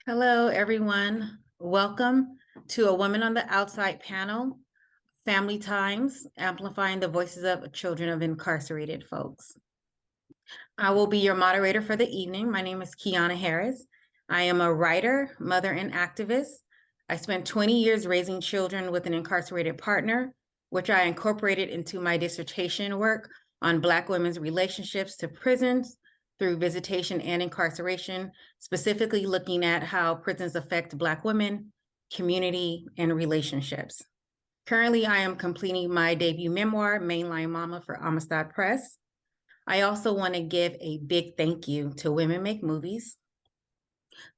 Hello, everyone. Welcome to a Women on the Outside panel, Family Times, Amplifying the Voices of Children of Incarcerated Folks. I will be your moderator for the evening. My name is Keonna Harris. I am a writer, mother, and activist. I spent 20 years raising children with an incarcerated partner, which I incorporated into my dissertation work on Black women's relationships to prisons through visitation and incarceration, specifically looking at how prisons affect Black women, community, and relationships. Currently, I am completing my debut memoir, Mainline Mama, for Amistad Press. I also want to give a big thank you to Women Make Movies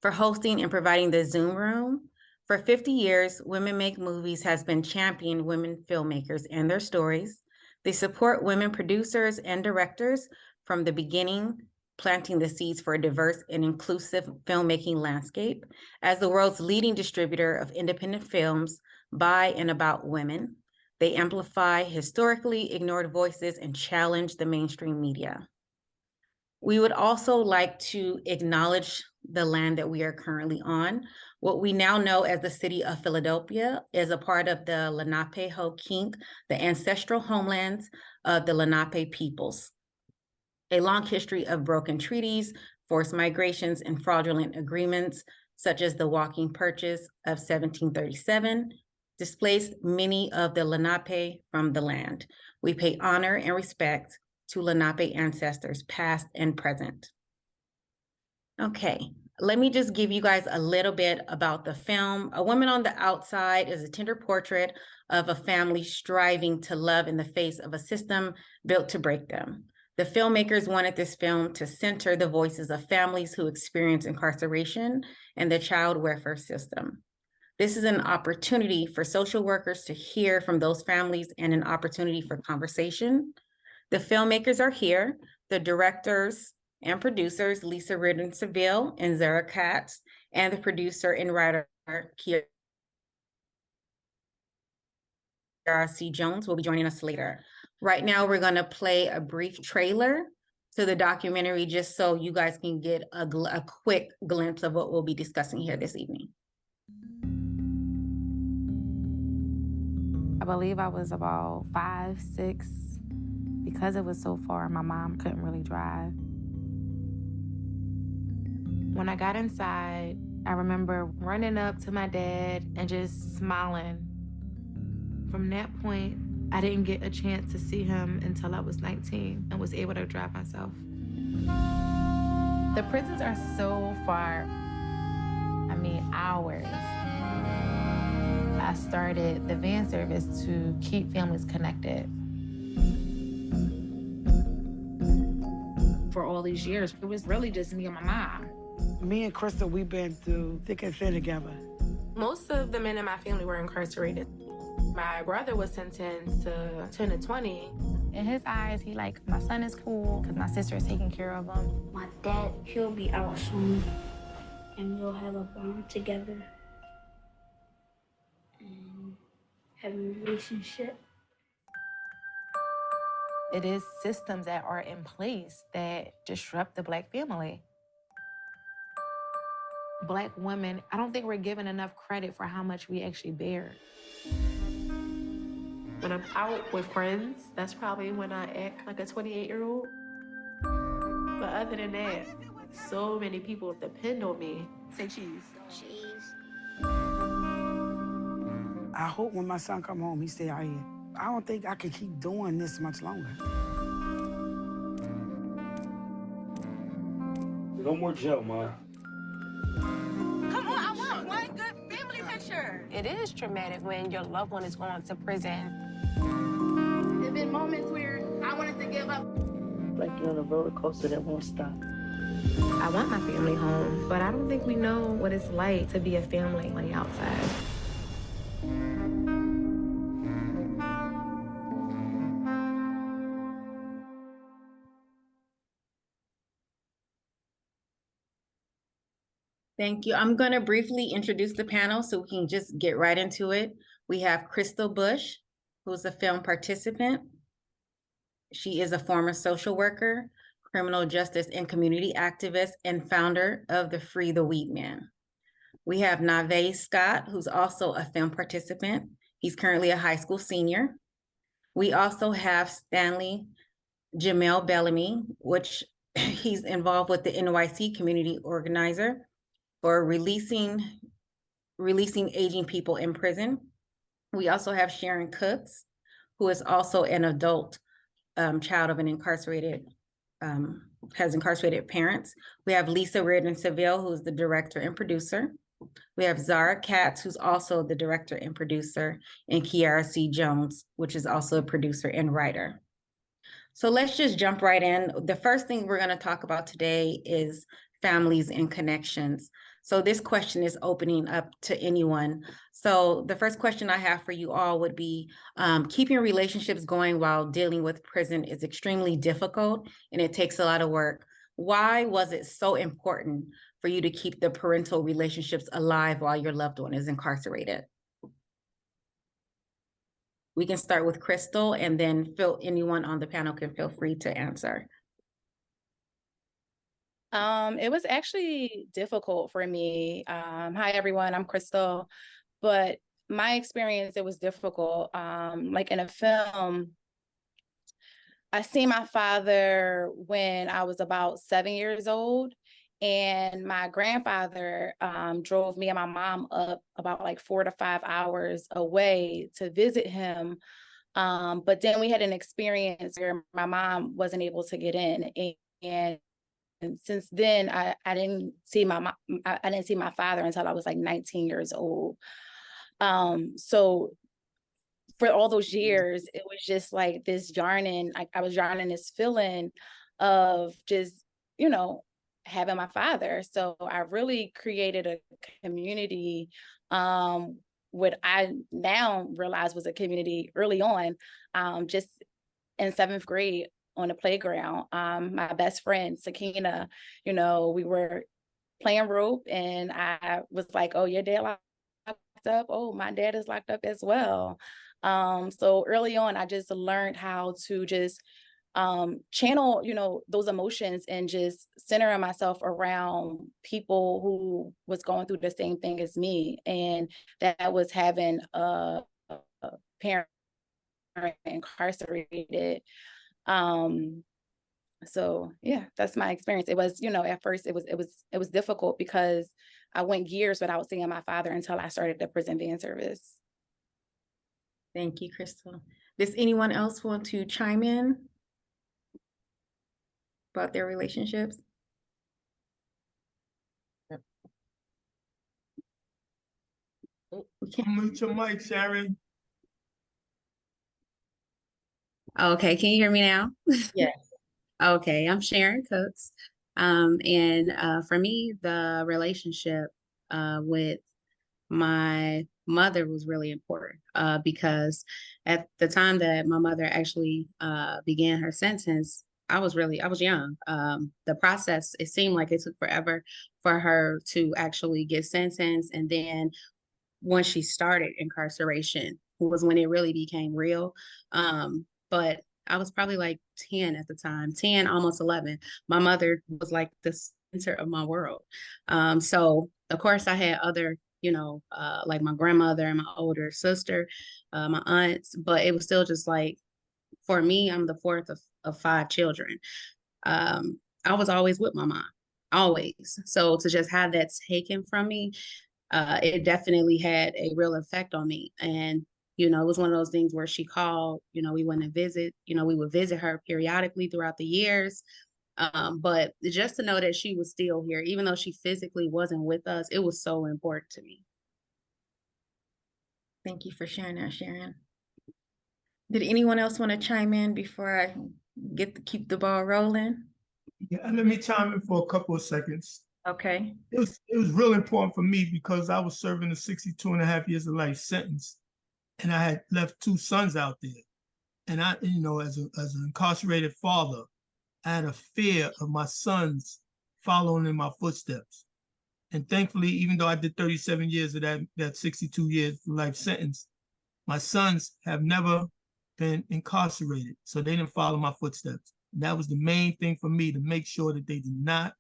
for hosting and providing the Zoom room. For 50 years, Women Make Movies has been championing women filmmakers and their stories. They support women producers and directors from the beginning, planting the seeds for a diverse and inclusive filmmaking landscape. As the world's leading distributor of independent films by and about women, they amplify historically ignored voices and challenge the mainstream media. We would also like to acknowledge the land that we are currently on. What we now know as the city of Philadelphia is a part of the Lenape-ho-Kink, the ancestral homelands of the Lenape peoples. A long history of broken treaties, forced migrations, and fraudulent agreements, such as the Walking Purchase of 1737, displaced many of the Lenape from the land. We pay honor and respect to Lenape ancestors, past and present. Okay, let me just give you guys a little bit about the film. A Woman on the Outside is a tender portrait of a family striving to love in the face of a system built to break them. The filmmakers wanted this film to center the voices of families who experience incarceration and the child welfare system. This is an opportunity for social workers to hear from those families and an opportunity for conversation. The filmmakers are here, the directors and producers, Lisa Riordan Seville and Zara Katz, and the producer and writer, Keonna C. Jones, will be joining us later. Right now, we're going to play a brief trailer to the documentary just so you guys can get a quick glimpse of what we'll be discussing here this evening. I believe I was about 5, 6. Because it was so far, my mom couldn't really drive. When I got inside, I remember running up to my dad and just smiling. From that point, I didn't get a chance to see him until I was 19 and was able to drive myself. The prisons are so far, hours. I started the van service to keep families connected. For all these years, it was really just me and my mom. Me and Kristal, we've been through thick and thin together. Most of the men in my family were incarcerated. My brother was sentenced to 10 to 20. In his eyes, he like, my son is cool because my sister is taking care of him. My dad, he'll be out soon, and we'll have a bond together and have a relationship. It is systems that are in place that disrupt the Black family. Black women, I don't think we're given enough credit for how much we actually bear. When I'm out with friends, that's probably when I act like a 28-year-old. But other than that, so many people depend on me. Say cheese. Cheese. I hope when my son come home, he stay out here. I don't think I can keep doing this much longer. No more jail, Ma. Come on, I want one good family picture. It is traumatic when your loved one is going to prison. There've been moments where I wanted to give up. Like you're on a roller coaster that won't stop. I want my family home, but I don't think we know what it's like to be a family on the outside. Thank you. I'm going to briefly introduce the panel so we can just get right into it. We have Kristal Bush, who's a film participant. She is a former social worker, criminal justice and community activist, and founder of the Free the Weed Man. We have Nyvae Scott, who's also a film participant. He's currently a high school senior. We also have Stanley Jamel Bellamy, which he's involved with the NYC community organizer for releasing aging people in prison. We also have Sharon Cook, who is also an adult child of an incarcerated, has incarcerated parents. We have Lisa Reardon Seville, who's the director and producer. We have Zara Katz, who's also the director and producer, and Kiara C. Jones, which is also a producer and writer. So let's just jump right in. The first thing we're going to talk about today is families and connections. So this question is opening up to anyone. So the first question I have for you all would be, keeping relationships going while dealing with prison is extremely difficult and it takes a lot of work. Why was it so important for you to keep the parental relationships alive while your loved one is incarcerated? We can start with Kristal, and then anyone on the panel can feel free to answer. It was actually difficult for me. Hi, everyone, I'm Kristal. But my experience, it was difficult. Like in a film, I seen my father when I was about 7 years old. And my grandfather drove me and my mom up about like 4 to 5 hours away to visit him. But then we had an experience where my mom wasn't able to get in. And since then, I didn't see my father until I was like 19 years old. So for all those years, it was just like this yearning. I was yearning this feeling of just, having my father. So I really created a community, what I now realize was a community early on, just in 7th grade on the playground. My best friend, Keonna, we were playing rope and I was like, oh, your dad locked up? Oh, my dad is locked up as well. So early on, I just learned how to just channel, those emotions and just centering myself around people who was going through the same thing as me. And that was having a parent incarcerated. So yeah, that's my experience. It was, at first it was difficult because I went years without seeing my father until I started the prison van service. Thank you, Kristal. Does anyone else want to chime in about their relationships? Mute your mic, Sharon. Okay, can you hear me now? Yes. Okay, I'm Sharon Cook. And for me, the relationship with my mother was really important because at the time that my mother actually began her sentence, I was young. The process, it seemed like it took forever for her to actually get sentenced. And then once she started incarceration was when it really became real. But I was probably like 10 at the time, 10, almost 11. My mother was like the center of my world. So of course I had other, like my grandmother and my older sister, my aunts, but it was still just like, for me, I'm the fourth of 5 children. I was always with my mom, always. So to just have that taken from me, it definitely had a real effect on me. And it was one of those things where she called, we went and visit, we would visit her periodically throughout the years. But just to know that she was still here, even though she physically wasn't with us, it was so important to me. Thank you for sharing that, Sharon. Did anyone else want to chime in before I keep the ball rolling? Yeah, let me chime in for a couple of seconds. Okay. It was real important for me because I was serving a 62.5 years of life sentence. And I had left 2 sons out there. And I, as an incarcerated father, I had a fear of my sons following in my footsteps. And thankfully, even though I did 37 years of that 62 years life sentence, my sons have never been incarcerated. So they didn't follow my footsteps. And that was the main thing for me, to make sure that they did not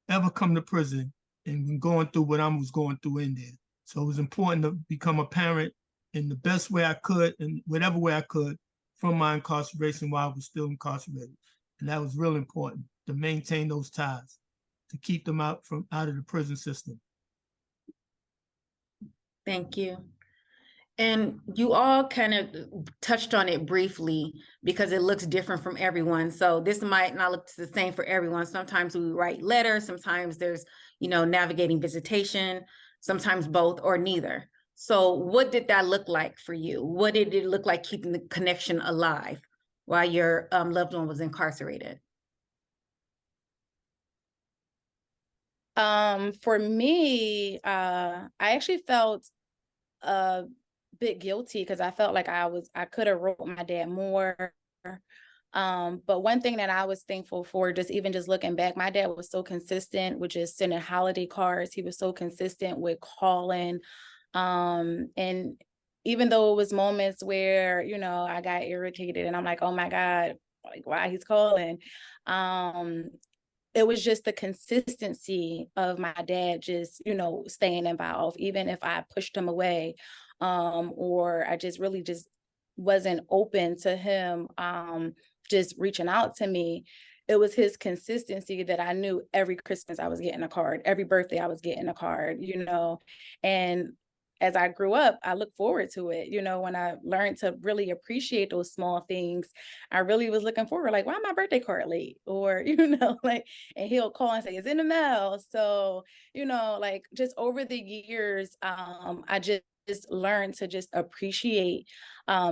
ever come to prison and going through what I was going through in there. So it was important to become a parent in the best way I could, and whatever way I could, from my incarceration while I was still incarcerated. And that was real important, to maintain those ties, to keep them out of the prison system. Thank you. And you all kind of touched on it briefly because it looks different from everyone. So this might not look the same for everyone. Sometimes we write letters, sometimes there's, navigating visitation, sometimes both or neither. So what did that look like for you? What did it look like keeping the connection alive while your loved one was incarcerated? For me, I actually felt bit guilty because I felt like I could have wrote my dad more. But one thing that I was thankful for, just looking back, my dad was so consistent with just sending holiday cards. He was so consistent with calling. And even though it was moments where, I got irritated and I'm like, oh my God, like why he's calling. It was just the consistency of my dad just, staying involved, even if I pushed him away, or I just really just wasn't open to him just reaching out to me. It was his consistency that I knew every Christmas I was getting a card, every birthday I was getting a card, and as I grew up, I look forward to it. When I learned to really appreciate those small things, I really was looking forward, like, why my birthday card late? Or, and he'll call and say, it's in the mail. So, just over the years, I just learned to just appreciate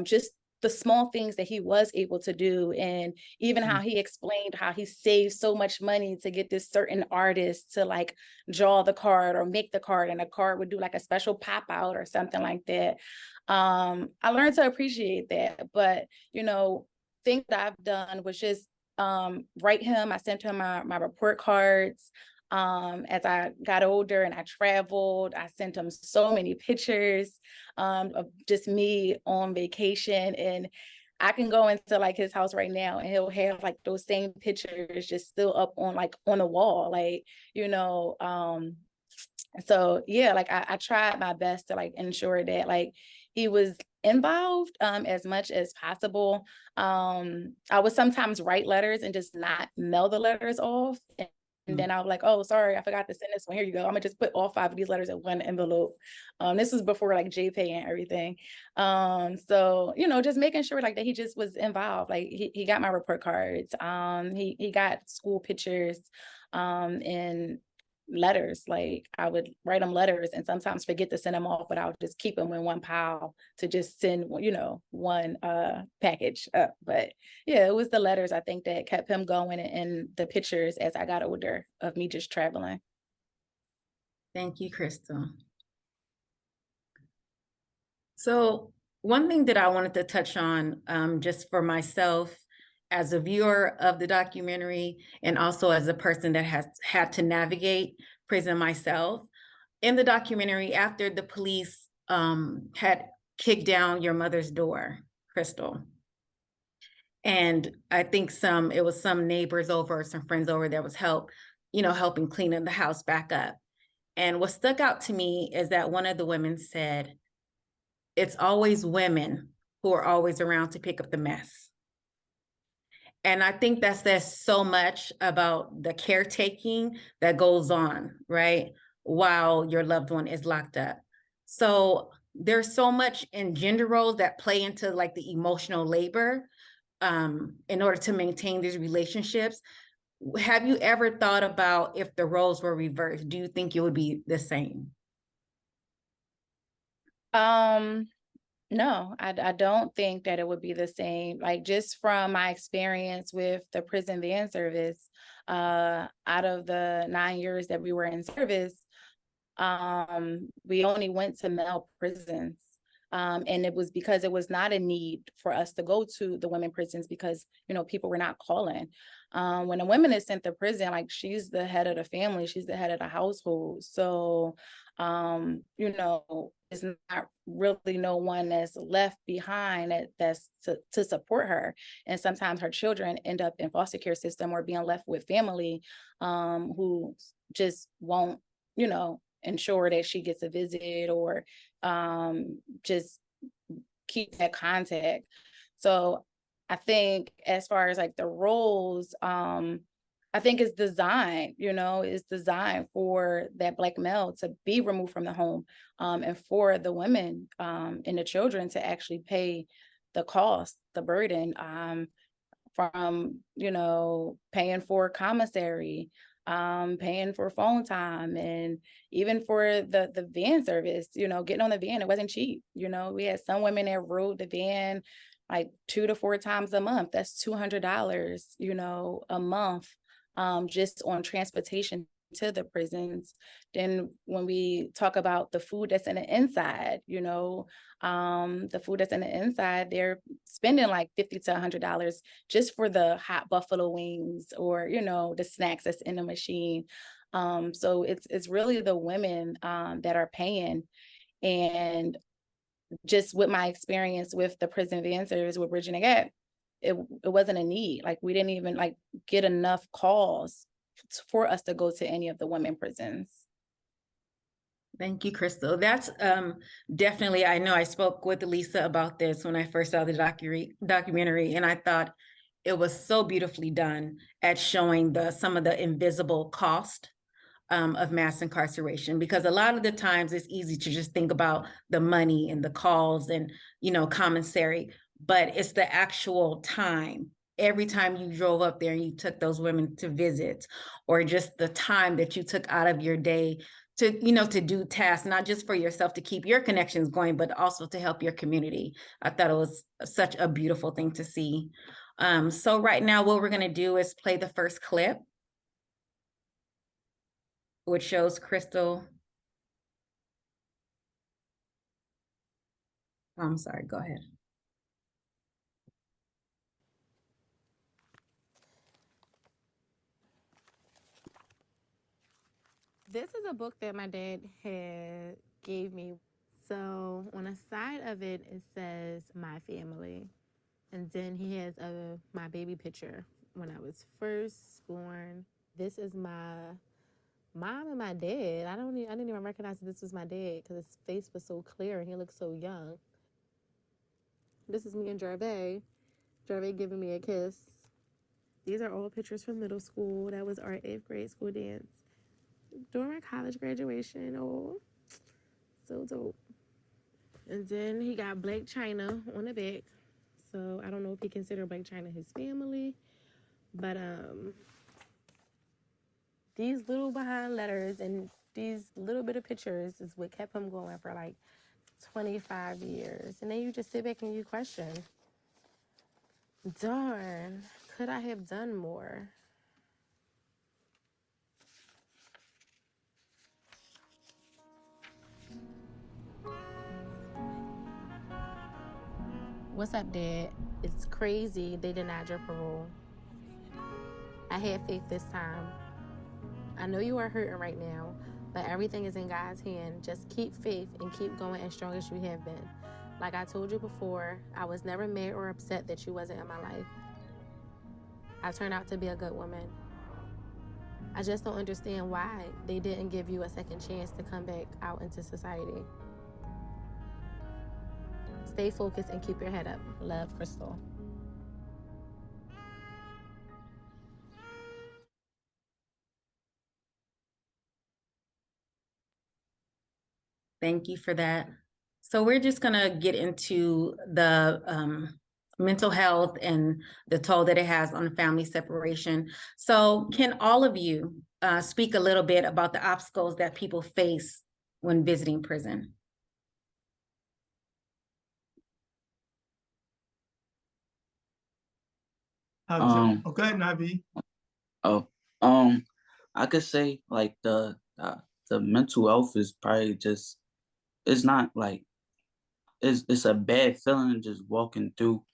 just the small things that he was able to do. And even how he explained how he saved so much money to get this certain artist to like draw the card or make the card, and a card would do like a special pop out or something like that. I learned to appreciate that. But, things that I've done was just write him. I sent him my report cards. As I got older and I traveled, I sent him so many pictures of just me on vacation. And I can go into like his house right now and he'll have like those same pictures just still up on the wall, so yeah, like I tried my best to like ensure that like he was involved as much as possible. I would sometimes write letters and just not mail the letters off. And then I was like, oh, sorry, I forgot to send this one. Here you go. I'm gonna just put all 5 of these letters in one envelope. This was before like JPay and everything. So, just making sure like that he just was involved. Like he got my report cards. He got school pictures, and letters. Like I would write him letters and sometimes forget to send them off, but I would just keep them in one pile to just send, one package up. But yeah, it was the letters, I think, that kept him going, and the pictures as I got older of me just traveling. Thank you, Kristal. So one thing that I wanted to touch on, just for myself as a viewer of the documentary, and also as a person that has had to navigate prison myself, in the documentary, after the police had kicked down your mother's door, Kristal, and I think it was some neighbors over, some friends over that was helping cleaning the house back up. And what stuck out to me is that one of the women said, it's always women who are always around to pick up the mess. And I think that says so much about the caretaking that goes on, right, while your loved one is locked up. So there's so much in gender roles that play into like the emotional labor in order to maintain these relationships. Have you ever thought about if the roles were reversed? Do you think it would be the same? No, I don't think that it would be the same. Like just from my experience with the prison van service, out of the 9 years that we were in service, we only went to male prisons. And it was because it was not a need for us to go to the women prisons because, people were not calling. When a woman is sent to prison, like she's the head of the family, she's the head of the household. So, it's not really no one that's left behind that's to support her. And sometimes her children end up in foster care system or being left with family who just won't ensure that she gets a visit or just keep that contact. So I think as far as like the roles, I think it's designed, it's designed for that Black male to be removed from the home, and for the women and the children to actually pay the cost, the burden, from, paying for commissary, paying for phone time, and even for the van service, getting on the van. It wasn't cheap. We had some women that rode the van like 2 to 4 times a month. That's $200, a month, just on transportation to the prisons. Then when we talk about the food that's in the inside, the food that's in the inside, they're spending like $50 to $100 just for the hot buffalo wings or, the snacks that's in the machine. So it's really the women that are paying. And just with my experience with the prison van service with Bridging the Gap, it wasn't a need. Like we didn't even like get enough calls for us to go to any of the women prisons. Thank you, Kristal. That's definitely, I know I spoke with Lisa about this when I first saw the documentary, and I thought it was so beautifully done at showing some of the invisible cost of mass incarceration, because a lot of the times it's easy to just think about the money and the calls and, commissary, but it's the actual time. Every time you drove up there and you took those women to visit, or just the time that you took out of your day to, to do tasks, not just for yourself to keep your connections going, but also to help your community. I thought it was such a beautiful thing to see. So right now, what we're going to do is play the first clip, which shows Kristal. I'm sorry, go ahead. This is a book that my dad gave me. So on the side of it, it says my family. And then he has my baby picture when I was first born. This is my mom and my dad. I didn't even recognize that this was my dad because his face was so clear and he looked so young. This is me and Jarvey. Jarvey giving me a kiss. These are all pictures from middle school. That was our 8th grade school dance. During my college graduation. Oh, so dope. And then he got Black China on the back. So I don't know if he considered Black China his family. But these little behind letters and these little bit of pictures is what kept him going for like 25 years. And then you just sit back and you question, darn, could I have done more? What's up, Dad? It's crazy they denied your parole. I had faith this time. I know you are hurting right now, but everything is in God's hand. Just keep faith and keep going as strong as you have been. Like I told you before, I was never mad or upset that you wasn't in my life. I turned out to be a good woman. I just don't understand why they didn't give you a second chance to come back out into society. Stay focused and keep your head up. Love, Kristal. Thank you for that. So we're just going to get into the mental health and the toll that it has on family separation. So can all of you speak a little bit about the obstacles that people face when visiting prison? Okay, Nyvae. I could say like the mental health is probably just, it's not like, it's a bad feeling just walking through,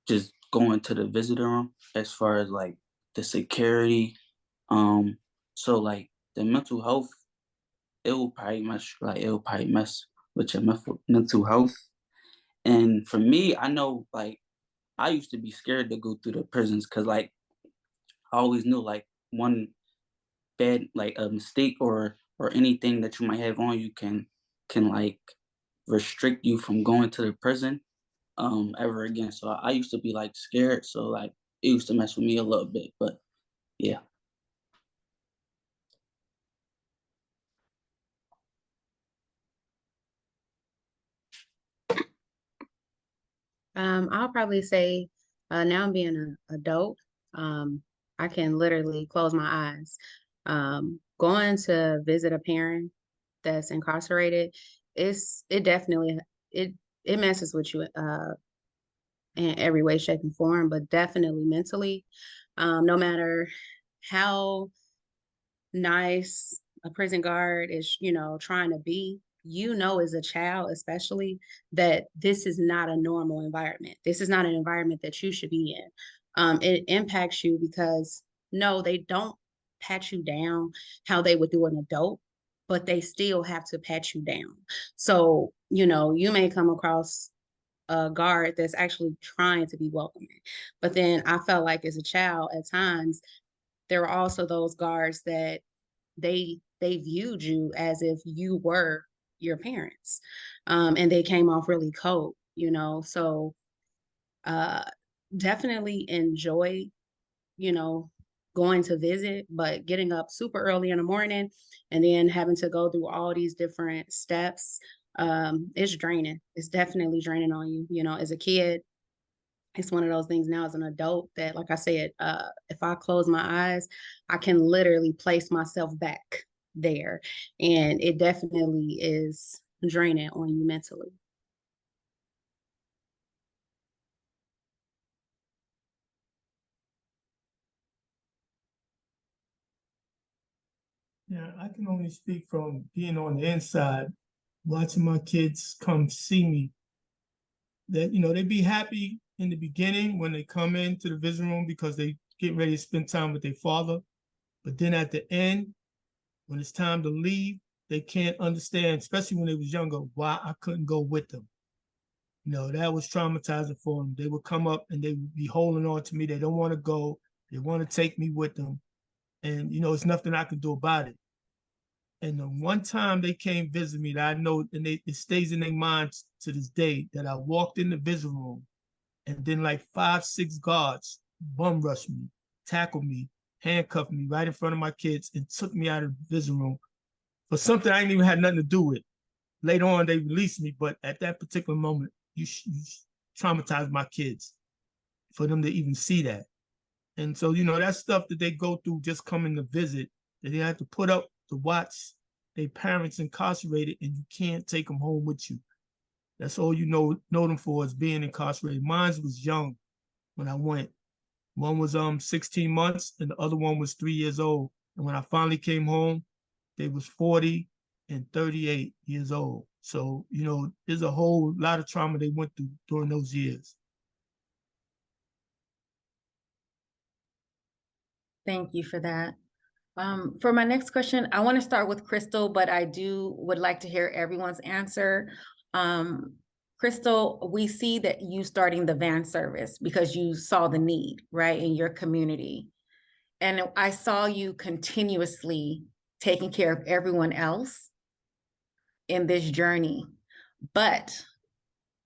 just going to the visitor room as far as like the security. So like the mental health, it will probably mess with your mental health. And for me, I know like I used to be scared to go through the prisons because like I always knew like one bad like a mistake or or anything that you might have on you can like restrict you from going to the prison ever again. So I used to be like scared, so like it used to mess with me a little bit, but yeah. I'll probably say now being an adult, I can literally close my eyes. Going to visit a parent that's incarcerated, it definitely it messes with you in every way, shape, and form, but definitely mentally. No matter how nice a prison guard is, trying to be, as a child, especially, that this is not a normal environment. This is not an environment that you should be in. It impacts you because no, they don't pat you down how they would do an adult, but they still have to pat you down. So, you may come across a guard that's actually trying to be welcoming. But then I felt like as a child, at times, there were also those guards that they viewed you as if you were your parents, and they came off really cold, so uh definitely enjoy going to visit, but getting up super early in the morning and then having to go through all these different steps, it's draining. It's definitely draining on you. As a kid, it's one of those things. Now as an adult that, like I said, if I close my eyes, I can literally place myself back there, and it definitely is draining on you mentally. Yeah, I can only speak from being on the inside, watching my kids come see me. That they be happy in the beginning when they come into the visiting room because they get ready to spend time with their father. But then at the end, when it's time to leave, they can't understand, especially when they was younger, why I couldn't go with them. That was traumatizing for them. They would come up and they would be holding on to me. They don't want to go. They want to take me with them. And, it's nothing I can do about it. And the one time they came visit me that I know, and it stays in their minds to this day, that I walked in the visiting room and then like 5, 6 guards bum rushed me, tackled me, handcuffed me right in front of my kids and took me out of the visiting room for something I didn't even have nothing to do with. Later on, they released me, but at that particular moment, you traumatized my kids for them to even see that. And so, that stuff that they go through just coming to visit, that they have to put up to watch their parents incarcerated, and you can't take them home with you. That's all you know them for, is being incarcerated. Mine was young when I went. One was 16 months and the other one was 3 years old. And when I finally came home, they was 40 and 38 years old. So, there's a whole lot of trauma they went through during those years. Thank you for that. For my next question, I want to start with Kristal, but I would like to hear everyone's answer. Kristal, we see that you starting the van service because you saw the need, right, in your community. And I saw you continuously taking care of everyone else in this journey. But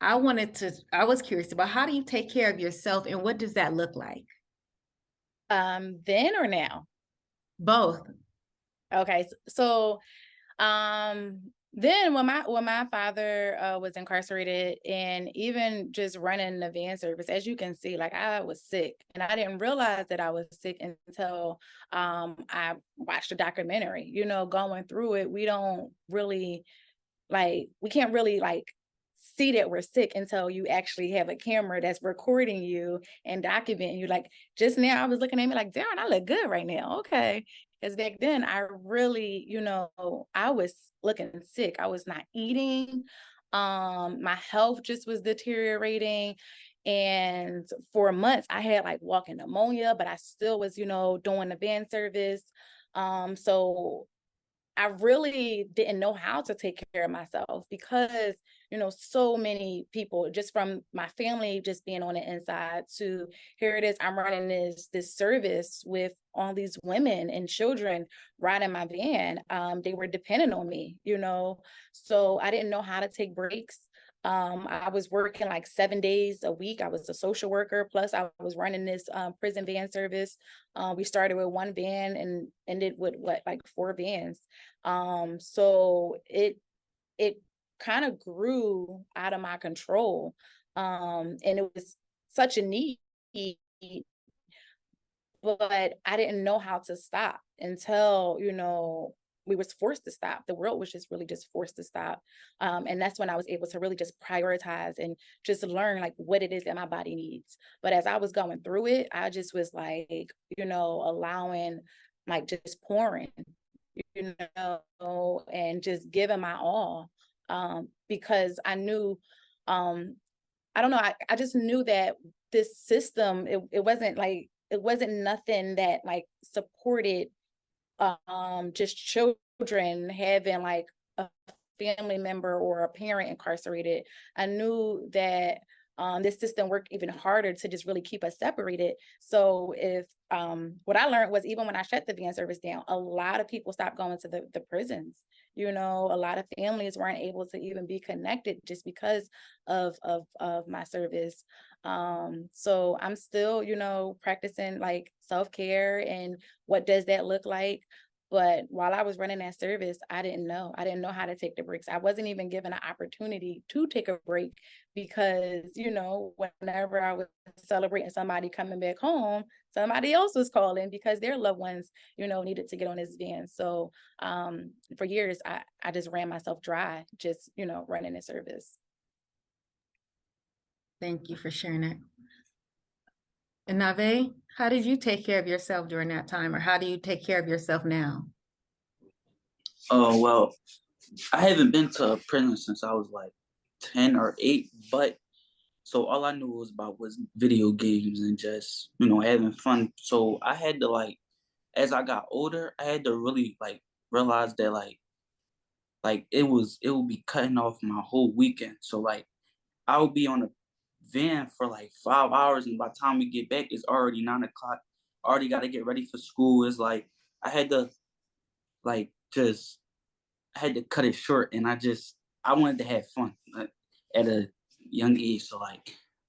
I was curious about, how do you take care of yourself and what does that look like? Then or now? Both. Okay, so then when my father was incarcerated, and even just running the van service, as you can see, like, I was sick and I didn't realize that I was sick until I watched a documentary. Going through it, we don't really we can't really see that we're sick until you actually have a camera that's recording you and documenting you. Like, just now I was looking at me like, Darren, I look good right now. Okay. Because back then I really, I was looking sick. I was not eating. My health just was deteriorating. And for months I had walking pneumonia, but I still was, doing the van service. So I really didn't know how to take care of myself, because so many people just from my family just being on the inside to here it is, I'm running this service with all these women and children riding my van. They were dependent on me, so I didn't know how to take breaks. I was working like 7 days a week. I was a social worker, plus I was running this prison van service. We started with one van and ended with like 4 vans. So it kind of grew out of my control. And it was such a need, but I didn't know how to stop until, we was forced to stop. The world was just really just forced to stop. And that's when I was able to really just prioritize and just learn like what it is that my body needs. But as I was going through it, I just was like, allowing, like just pouring, and just giving my all. Because I knew, I don't know, I just knew that this system, it wasn't nothing that like supported just children having like a family member or a parent incarcerated. I knew that this system worked even harder to just really keep us separated. So if what I learned was even when I shut the van service down, a lot of people stopped going to the prisons. A lot of families weren't able to even be connected just because of my service. So I'm still, practicing like self-care and what does that look like. But while I was running that service, I didn't know how to take the breaks. I wasn't even given an opportunity to take a break because, whenever I was celebrating somebody coming back home, somebody else was calling because their loved ones, needed to get on this van. So for years, I just ran myself dry, just, running the service. Thank you for sharing that. And Nyvae, how did you take care of yourself during that time, or how do you take care of yourself now? Oh, well, I haven't been to a prison since I was like 10 or 8, but so all I knew was video games and just, having fun. So I had to as I got older, I had to really realize that it would be cutting off my whole weekend. So I would be on a van for 5 hours, and by the time we get back, it's already 9 o'clock. Already got to get ready for school. It's I had to I had to cut it short, and I wanted to have fun at a young age. So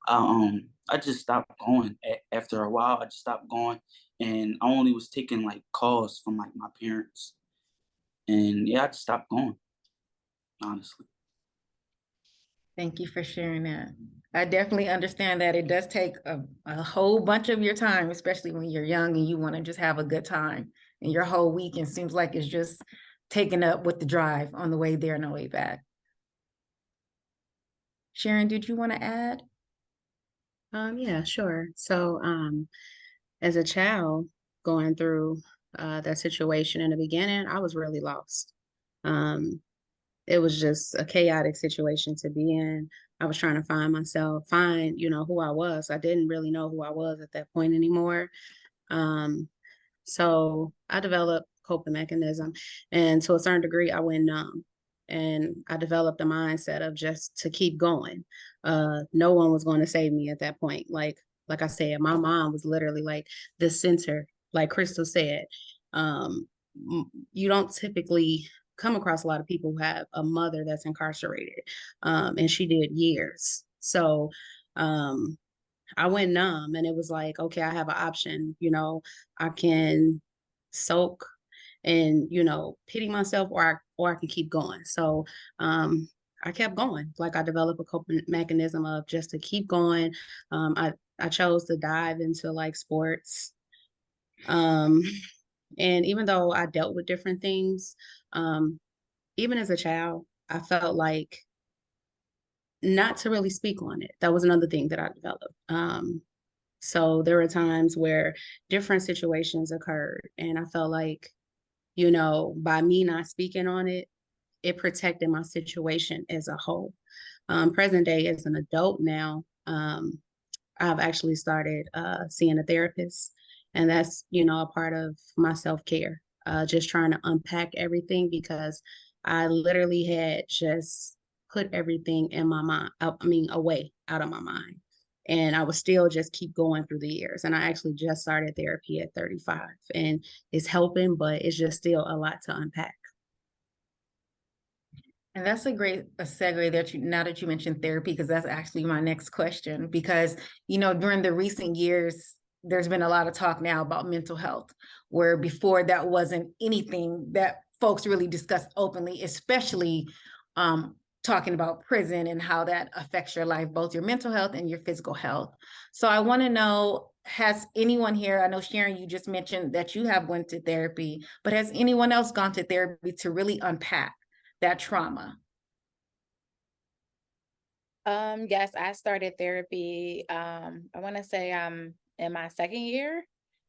I just stopped going. After a while, I just stopped going, and I only was taking calls from my parents, and yeah, I just stopped going. Honestly. Thank you for sharing that. I definitely understand that it does take a whole bunch of your time, especially when you're young and you want to just have a good time. And your whole weekend seems like it's just taken up with the drive on the way there and the way back. Sharon, did you want to add? Yeah, sure. So as a child going through that situation in the beginning, I was really lost. It was just a chaotic situation to be in. I was trying to find myself, who I was. I didn't really know who I was at that point anymore. So I developed coping mechanism, and to a certain degree, I went numb, and I developed a mindset of just to keep going. No one was going to save me at that point. Like I said, my mom was literally the center, like Kristal said. You don't typically come across a lot of people who have a mother that's incarcerated, and she did years. So I went numb, and it was okay, I have an option. I can soak and pity myself, or I can keep going. So I kept going. I developed a coping mechanism of just to keep going. I chose to dive into sports. And even though I dealt with different things, even as a child, I felt like not to really speak on it. That was another thing that I developed. So there were times where different situations occurred, and I felt like, by me not speaking on it, it protected my situation as a whole. Present day, as an adult now, I've actually started seeing a therapist, and that's, a part of my self-care, just trying to unpack everything, because I literally had just put everything in my mind, away out of my mind. And I would still just keep going through the years. And I actually just started therapy at 35, and it's helping, but it's just still a lot to unpack. And that's a great segue that now that you mentioned therapy, because that's actually my next question. Because, during the recent years, there's been a lot of talk now about mental health, where before that wasn't anything that folks really discussed openly, especially talking about prison and how that affects your life, both your mental health and your physical health. So I want to know, has anyone here, I know Sharon, you just mentioned that you have went to therapy, but has anyone else gone to therapy to really unpack that trauma? Yes, I started therapy. I want to say I'm in my second year.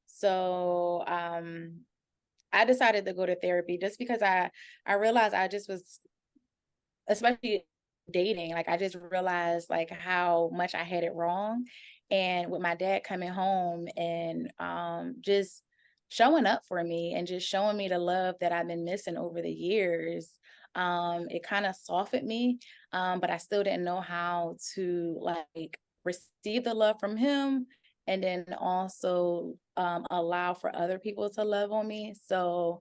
So I decided to go to therapy just because I realized I just was, especially dating, like I just realized like how much I had it wrong. And with my dad coming home and just showing up for me and just showing me the love that I've been missing over the years, it kind of softened me. But I still didn't know how to like receive the love from him, and then also allow for other people to love on me. So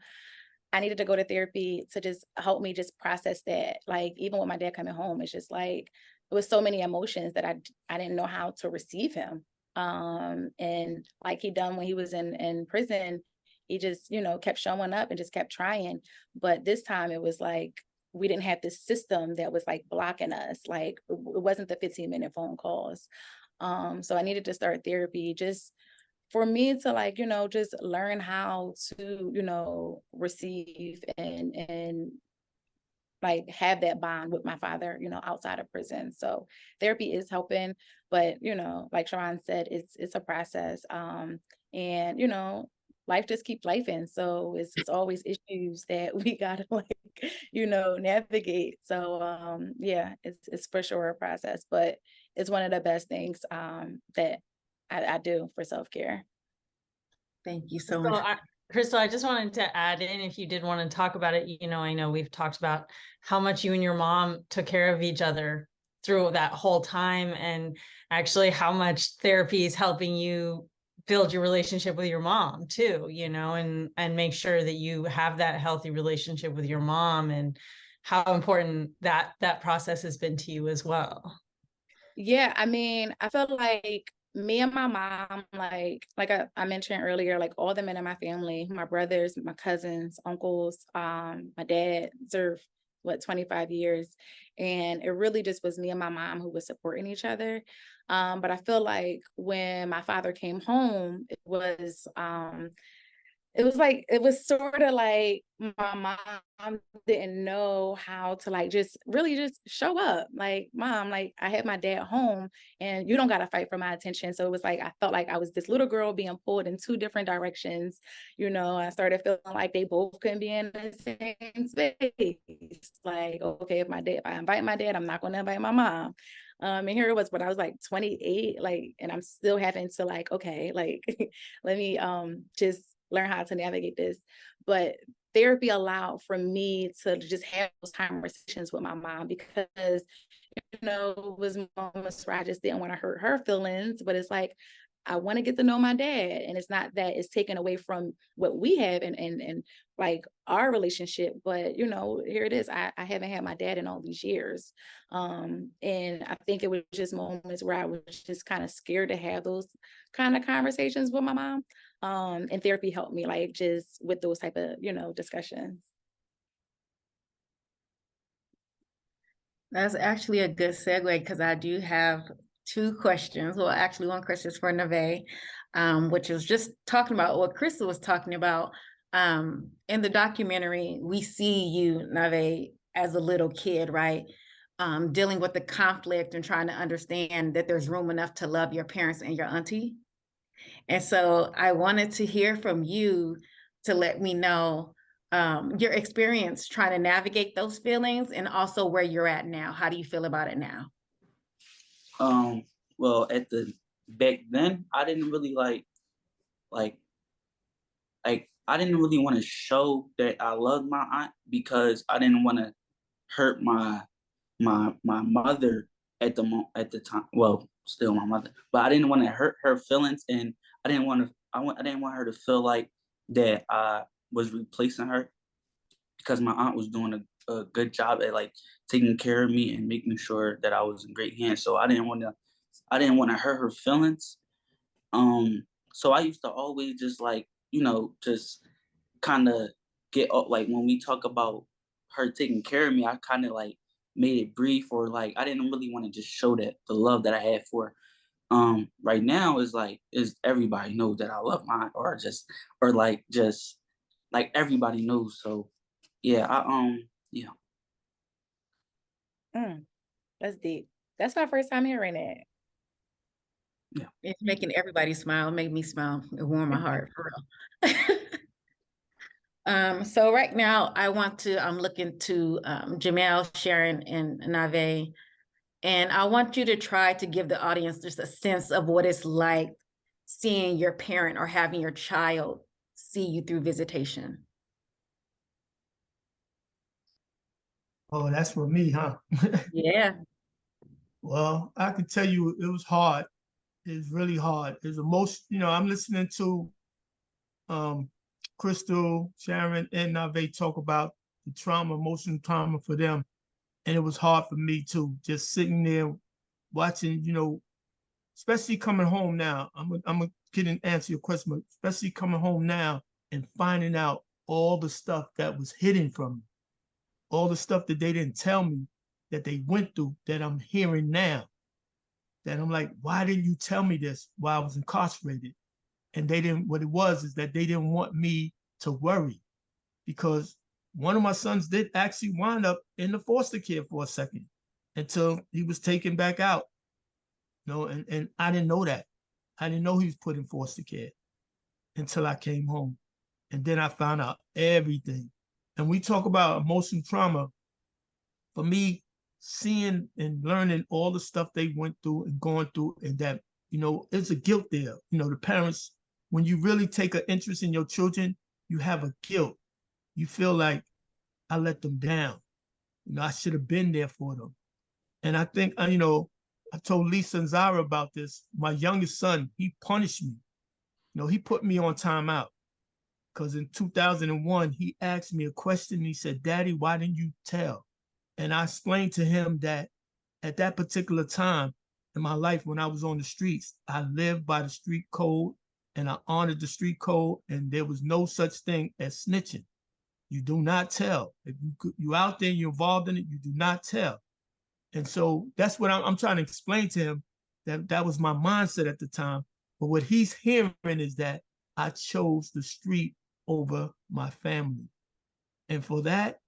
I needed to go to therapy to just help me just process that. Like even with my dad coming home, it's just like it was so many emotions that I didn't know how to receive him. And like he done when he was in prison, he just, kept showing up and just kept trying. But this time it was like we didn't have this system that was like blocking us. Like it wasn't the 15-minute phone calls. So I needed to start therapy just for me to like, just learn how to, receive and like have that bond with my father, outside of prison. So therapy is helping, but like Sharon said, it's a process. And life just keeps lifing. So it's always issues that we gotta like, navigate. So yeah, it's for sure a process, but it's one of the best things that I do for self-care. Thank you so So much. Kristal, I just wanted to add in, if you did want to talk about it, I know we've talked about how much you and your mom took care of each other through that whole time, and actually how much therapy is helping you build your relationship with your mom too, and make sure that you have that healthy relationship with your mom, and how important that process has been to you as well. Yeah, I mean, I feel like me and my mom, like I mentioned earlier, like all the men in my family, my brothers, my cousins, uncles, my dad served 25 years. And it really just was me and my mom who was supporting each other. But I feel like when my father came home, it was sort of like my mom didn't know how to like just really just show up. Like, mom, like I had my dad home and you don't got to fight for my attention. So it was like I felt like I was this little girl being pulled in two different directions. I started feeling like they both couldn't be in the same space. Like, okay, if I invite my dad, I'm not going to invite my mom. And here it was when I was like 28, like, and I'm still having to like, okay, like, let me just learn how to navigate this. But therapy allowed for me to just have those conversations with my mom, because it was moments where I just didn't want to hurt her feelings, but it's like I want to get to know my dad, and it's not that it's taken away from what we have and like our relationship, but here it is. I haven't had my dad in all these years, and I think it was just moments where I was just kind of scared to have those kind of conversations with my mom. And therapy helped me like just with those type of discussions. That's actually a good segue, because I do have two questions. Well, actually, one question is for Nyvae, which is just talking about what Kristal was talking about. In the documentary, we see you, Nyvae, as a little kid, right? Dealing with the conflict and trying to understand that there's room enough to love your parents and your auntie. And so I wanted to hear from you to let me know your experience trying to navigate those feelings, and also where you're at now. How do you feel about it now? Well, back then, I didn't really like I didn't really want to show that I loved my aunt, because I didn't want to hurt my my mother at the time, well, still my mother, but I didn't want to hurt her feelings, and I didn't want her to feel like that I was replacing her, because my aunt was doing a good job at like taking care of me and making sure that I was in great hands. So I didn't want to hurt her feelings. So I used to always just like, just kind of get up, like when we talk about her taking care of me, I kind of like made it brief, or like I didn't really want to just show that the love that I had for her. Right now is everybody knows that I love mine, or like everybody knows. So yeah, yeah. That's deep. That's my first time hearing it. Yeah. It's making everybody smile, make me smile. It warmed my heart for real. So right now I'm looking to Jamel, Sharon, and Nyvae, and I want you to try to give the audience just a sense of what it's like seeing your parent or having your child see you through visitation. Oh, that's for me, huh? Yeah. Well, I can tell you it was hard. It was really hard. It's I'm listening to Kristal, Sharon, and Nyvae talk about the trauma, emotional trauma for them. And it was hard for me too, just sitting there watching, especially coming home now. I'm gonna get and answer your question, but especially coming home now and finding out all the stuff that was hidden from me, all the stuff that they didn't tell me that they went through that I'm hearing now. That I'm like, why didn't you tell me this while I was incarcerated? And what it was is that they didn't want me to worry, because one of my sons did actually wind up in the foster care for a second until he was taken back out. And I didn't know that. I didn't know he was put in foster care until I came home. And then I found out everything. And we talk about emotional trauma. For me, seeing and learning all the stuff they went through and going through, and that, it's a guilt there. The parents, when you really take an interest in your children, you have a guilt. You feel like I let them down. I should have been there for them. And I think, I told Lisa and Zara about this. My youngest son, he punished me. He put me on timeout because in 2001, he asked me a question. He said, "Daddy, why didn't you tell?" And I explained to him that at that particular time in my life, when I was on the streets, I lived by the street code and I honored the street code, and there was no such thing as snitching. You do not tell. If you out there, you're involved in it, you do not tell. And so that's what I'm trying to explain to him, that was my mindset at the time. But what he's hearing is that I chose the street over my family. And for that,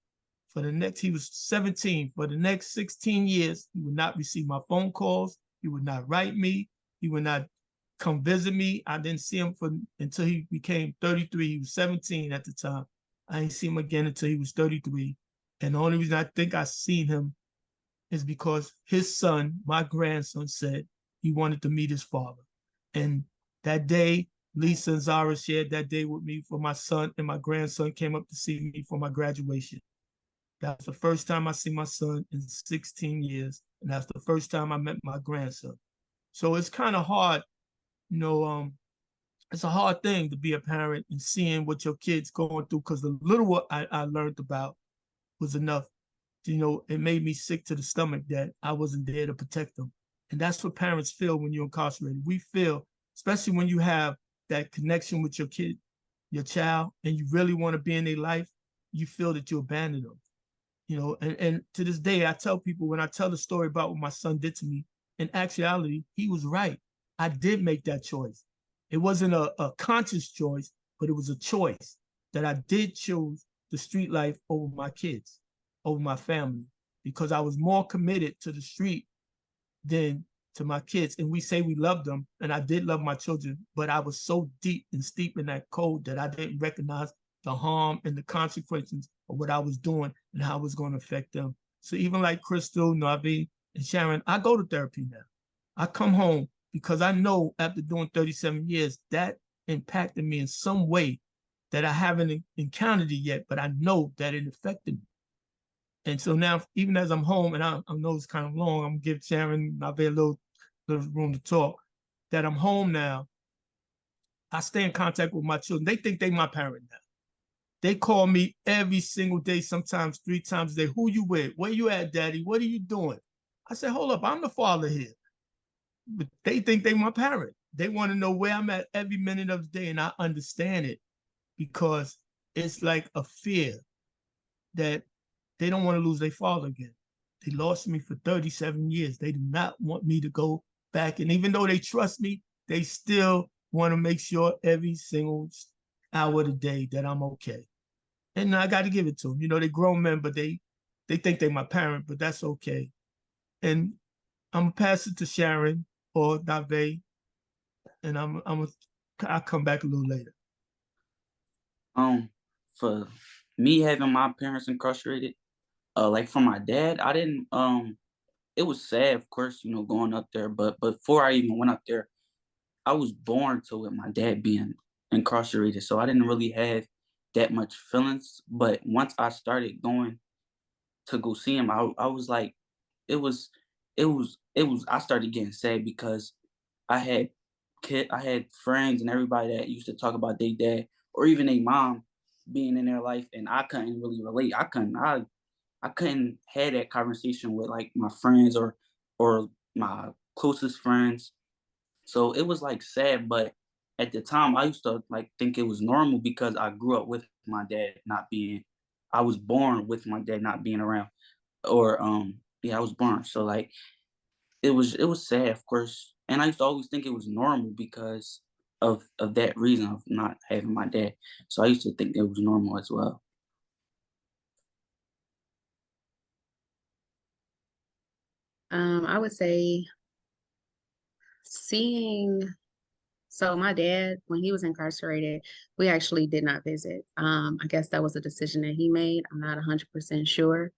he was 17, for the next 16 years, he would not receive my phone calls. He would not write me. He would not come visit me. I didn't see him until he became 33. He was 17 at the time. I didn't see him again until he was 33. And the only reason I think I seen him is because his son, my grandson, said he wanted to meet his father. And that day, Lisa and Zara shared that day with me for my son, and my grandson came up to see me for my graduation. That was the first time I see my son in 16 years, and that's the first time I met my grandson. So it's kind of hard, it's a hard thing to be a parent and seeing what your kid's going through, because the little I learned about was enough. It made me sick to the stomach that I wasn't there to protect them. And that's what parents feel when you're incarcerated. We feel, especially when you have that connection with your kid, your child, and you really want to be in their life, you feel that you abandoned them. And to this day, I tell people, when I tell the story about what my son did to me, in actuality, he was right. I did make that choice. It wasn't a conscious choice, but it was a choice that I did choose the street life over my kids, over my family, because I was more committed to the street than to my kids. And we say we loved them, and I did love my children, but I was so deep and steep in that code that I didn't recognize the harm and the consequences of what I was doing and how it was going to affect them. So even like Kristal, Nyvae, and Sharon, I go to therapy now. I come home because I know after doing 37 years, that impacted me in some way that I haven't encountered it yet, but I know that it affected me. And so now, even as I'm home, and I know it's kind of long, I'm gonna give Sharon, Nyvae a little room to talk, that I'm home now, I stay in contact with my children. They think they my parent now. They call me every single day, sometimes 3 times a day. Who you with? Where you at, daddy? What are you doing? I said, hold up, I'm the father here. But they think they my parent. They want to know where I'm at every minute of the day, and I understand it because it's like a fear that they don't want to lose their father again. They lost me for 37 years. They do not want me to go back. And even though they trust me, they still want to make sure every single hour of the day that I'm okay. And I got to give it to them. You know, they grown men, but they think they're my parent, but that's okay. And I'm gonna pass it to Sharon or Nyvae, and I'll come back a little later. For me having my parents incarcerated, like for my dad, I didn't it was sad, of course, you know, going up there, but before I even went up there, I was born to with my dad being incarcerated, so I didn't really have that much feelings. But once I started going to go see him, I was like, it was I started getting sad because I had friends and everybody that used to talk about their dad or even their mom being in their life, and I couldn't really relate. I couldn't have that conversation with like my friends or my closest friends. So it was like sad, but at the time I used to like think it was normal because I grew up with my dad not being, I was born with my dad not being around, or yeah, I was born. So like it was sad, of course, and I used to always think it was normal because of that reason of not having my dad. So I used to think it was normal as well. I would say so my dad, when he was incarcerated, we actually did not visit. I guess that was a decision that he made. I'm not 100% sure.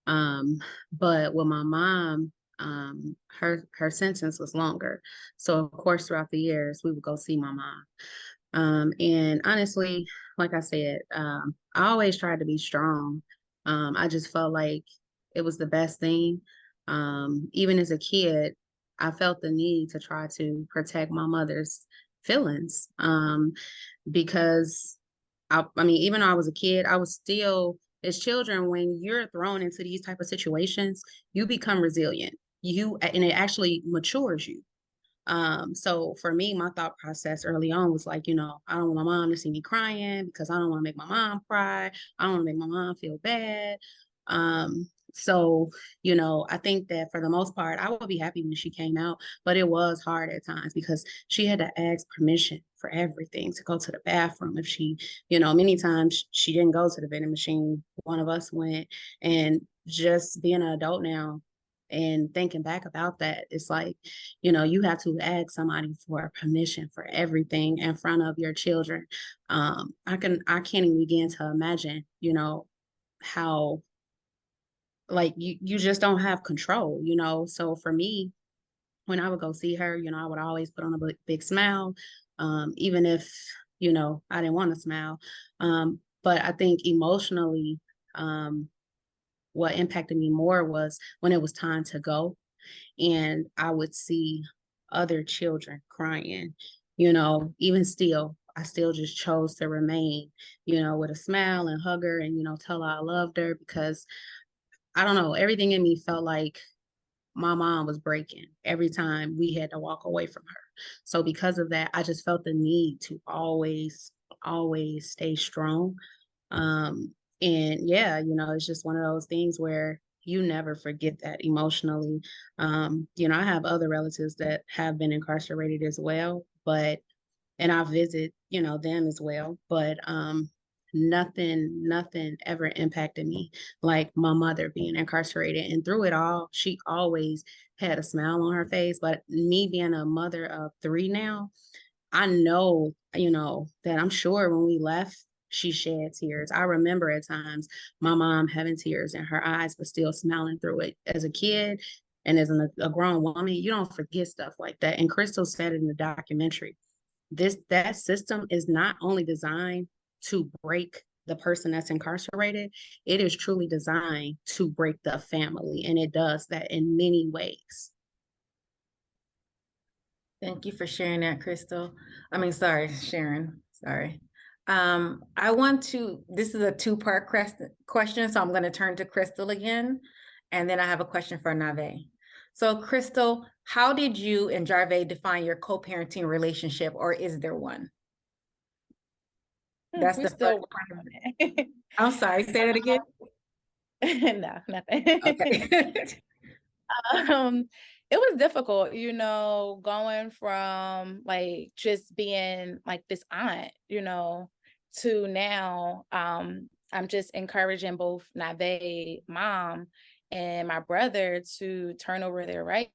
But with my mom, her sentence was longer. So of course, throughout the years, we would go see my mom. And honestly, like I said, I always tried to be strong. I just felt like it was the best thing. Even as a kid, I felt the need to try to protect my mother's feelings. Because I mean, even though I was a kid, I was still, as children, when you're thrown into these type of situations, you become resilient. And it actually matures you. So for me, my thought process early on was like, I don't want my mom to see me crying because I don't want to make my mom cry. I don't want to make my mom feel bad. So, I think that for the most part, I would be happy when she came out, but it was hard at times because she had to ask permission for everything, to go to the bathroom. If she, many times she didn't go to the vending machine. One of us went, and just being an adult now and thinking back about that, it's like, you have to ask somebody for permission for everything in front of your children. I can't even begin to imagine, how like you just don't have control, So for me, when I would go see her, I would always put on a big smile, even if, I didn't want to smile. But I think emotionally, what impacted me more was when it was time to go and I would see other children crying, even still, I still just chose to remain, with a smile and hug her and, tell her I loved her because I don't know, everything in me felt like my mom was breaking every time we had to walk away from her. So because of that, I just felt the need to always stay strong. And yeah, it's just one of those things where you never forget that emotionally. I have other relatives that have been incarcerated as well, and I visit, them as well, but nothing ever impacted me like my mother being incarcerated. And through it all, she always had a smile on her face. But me being a mother of 3 now, I know, that I'm sure when we left, she shed tears. I remember at times my mom having tears in her eyes, but still smiling through it. As a kid and as a grown woman, you don't forget stuff like that. And Kristal said in the documentary, that system is not only designed to break the person that's incarcerated, it is truly designed to break the family, and it does that in many ways. Thank you for sharing that, Kristal. I mean, sorry, Sharon, sorry. This is a two-part question, so I'm going to turn to Kristal again, and then I have a question for Nyvae. So Kristal, how did you and Nyvae define your co-parenting relationship, or is there one? That's We're the still first working part. on it. I'm sorry, say that again. No, nothing. Okay. It was difficult, you know, going from like just being like this aunt, you know, to now I'm just encouraging both Nyvae mom and my brother to turn over their rights.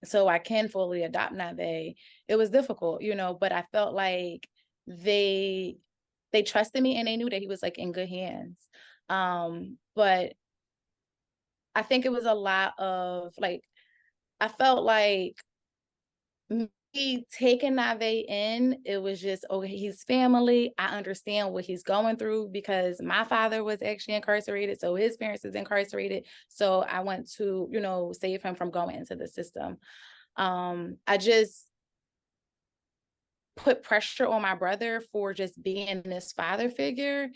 So I can fully adopt Nyvae. It was difficult, you know, but I felt like they trusted me and they knew that he was like in good hands. But I think it was a lot of like, I felt like me taking Nyvae in, it was just, okay, he's family. I understand what he's going through because my father was actually incarcerated. So his parents is incarcerated. So I want to, you know, save him from going into the system. I just put pressure on my brother for just being this father figure.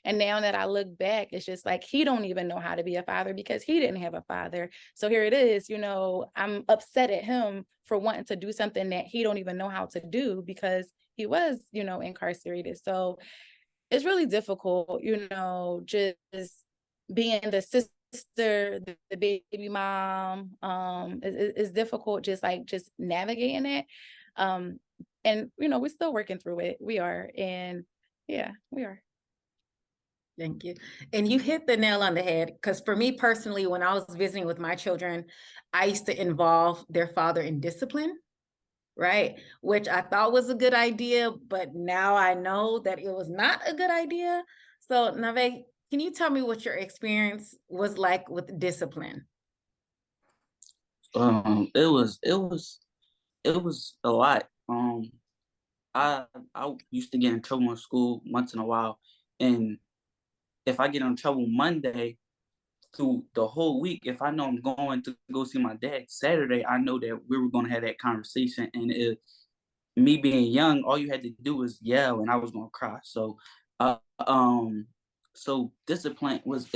And now that I look back, it's just like, he don't even know how to be a father because he didn't have a father. So here it is, you know, I'm upset at him for wanting to do something that he don't even know how to do because he was, you know, incarcerated. So it's really difficult, you know, just being the sister, the baby mom. It's difficult just navigating it. And, you know, we're still working through it. We are. And yeah, we are. Thank you. And you hit the nail on the head, because for me personally, when I was visiting with my children, I used to involve their father in discipline, right? Which I thought was a good idea, but now I know that it was not a good idea. So Nyvae, can you tell me what your experience was like with discipline? It was a lot. I used to get in trouble in school once in a while, and if I get in trouble Monday, through the whole week, if I know I'm going to go see my dad Saturday, I know that we were going to have that conversation. And if me being young, all you had to do was yell, and I was going to cry. So, so discipline was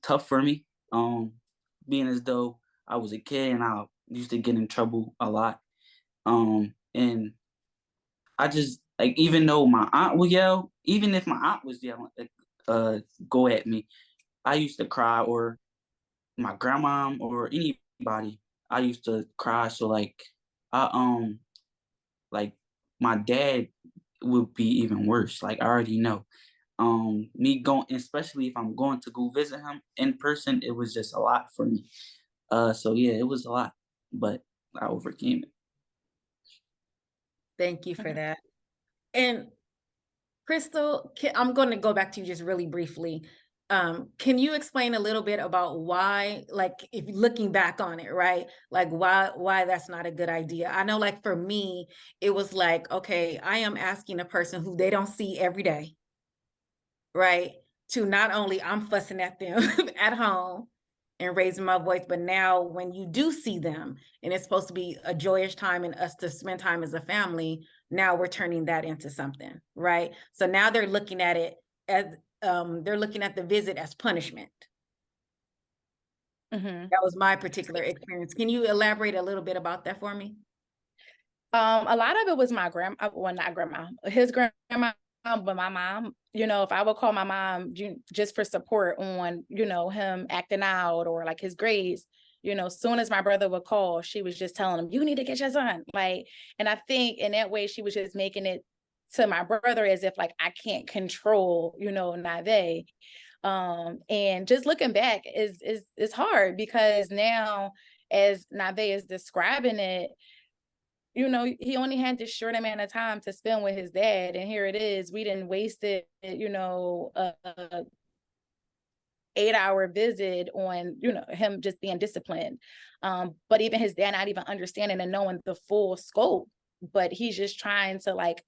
tough for me. Being as though I was a kid and I used to get in trouble a lot. And I just like, even though my aunt would yell, even if my aunt was yelling, go at me, I used to cry, or my grandma or anybody, I used to cry. So like, I like my dad would be even worse. Like I already know. Me going, especially if I'm going to go visit him in person, it was just a lot for me. So yeah, it was a lot, but I overcame it. Thank you for that. And Kristal, I'm going to go back to you just really briefly. Can you explain a little bit about why, like, if looking back on it, right? Like why that's not a good idea? I know, like, for me, it was like, okay, I am asking a person who they don't see every day, right? To not only I'm fussing at them at home and raising my voice, but now when you do see them and it's supposed to be a joyous time and us to spend time as a family, now we're turning that into something, right? So now they're looking at it as they're looking at the visit as punishment. Mm-hmm. That was my particular experience. Can you elaborate a little bit about that for me? A lot of it was my grandma, well, not grandma, his grandma, but my mom. You know, if I would call my mom just for support on, you know, him acting out or like his grades, you know, as soon as my brother would call, she was just telling him, you need to get your son. Like, and I think in that way, she was just making it to my brother as if like I can't control, you know, Nyvae. And just looking back is hard because now, as Nyvae is describing it, you know, he only had this short amount of time to spend with his dad. And here it is, we didn't waste it, you know, 8-hour visit on, you know, him just being disciplined. But even his dad not even understanding and knowing the full scope but he's just trying to like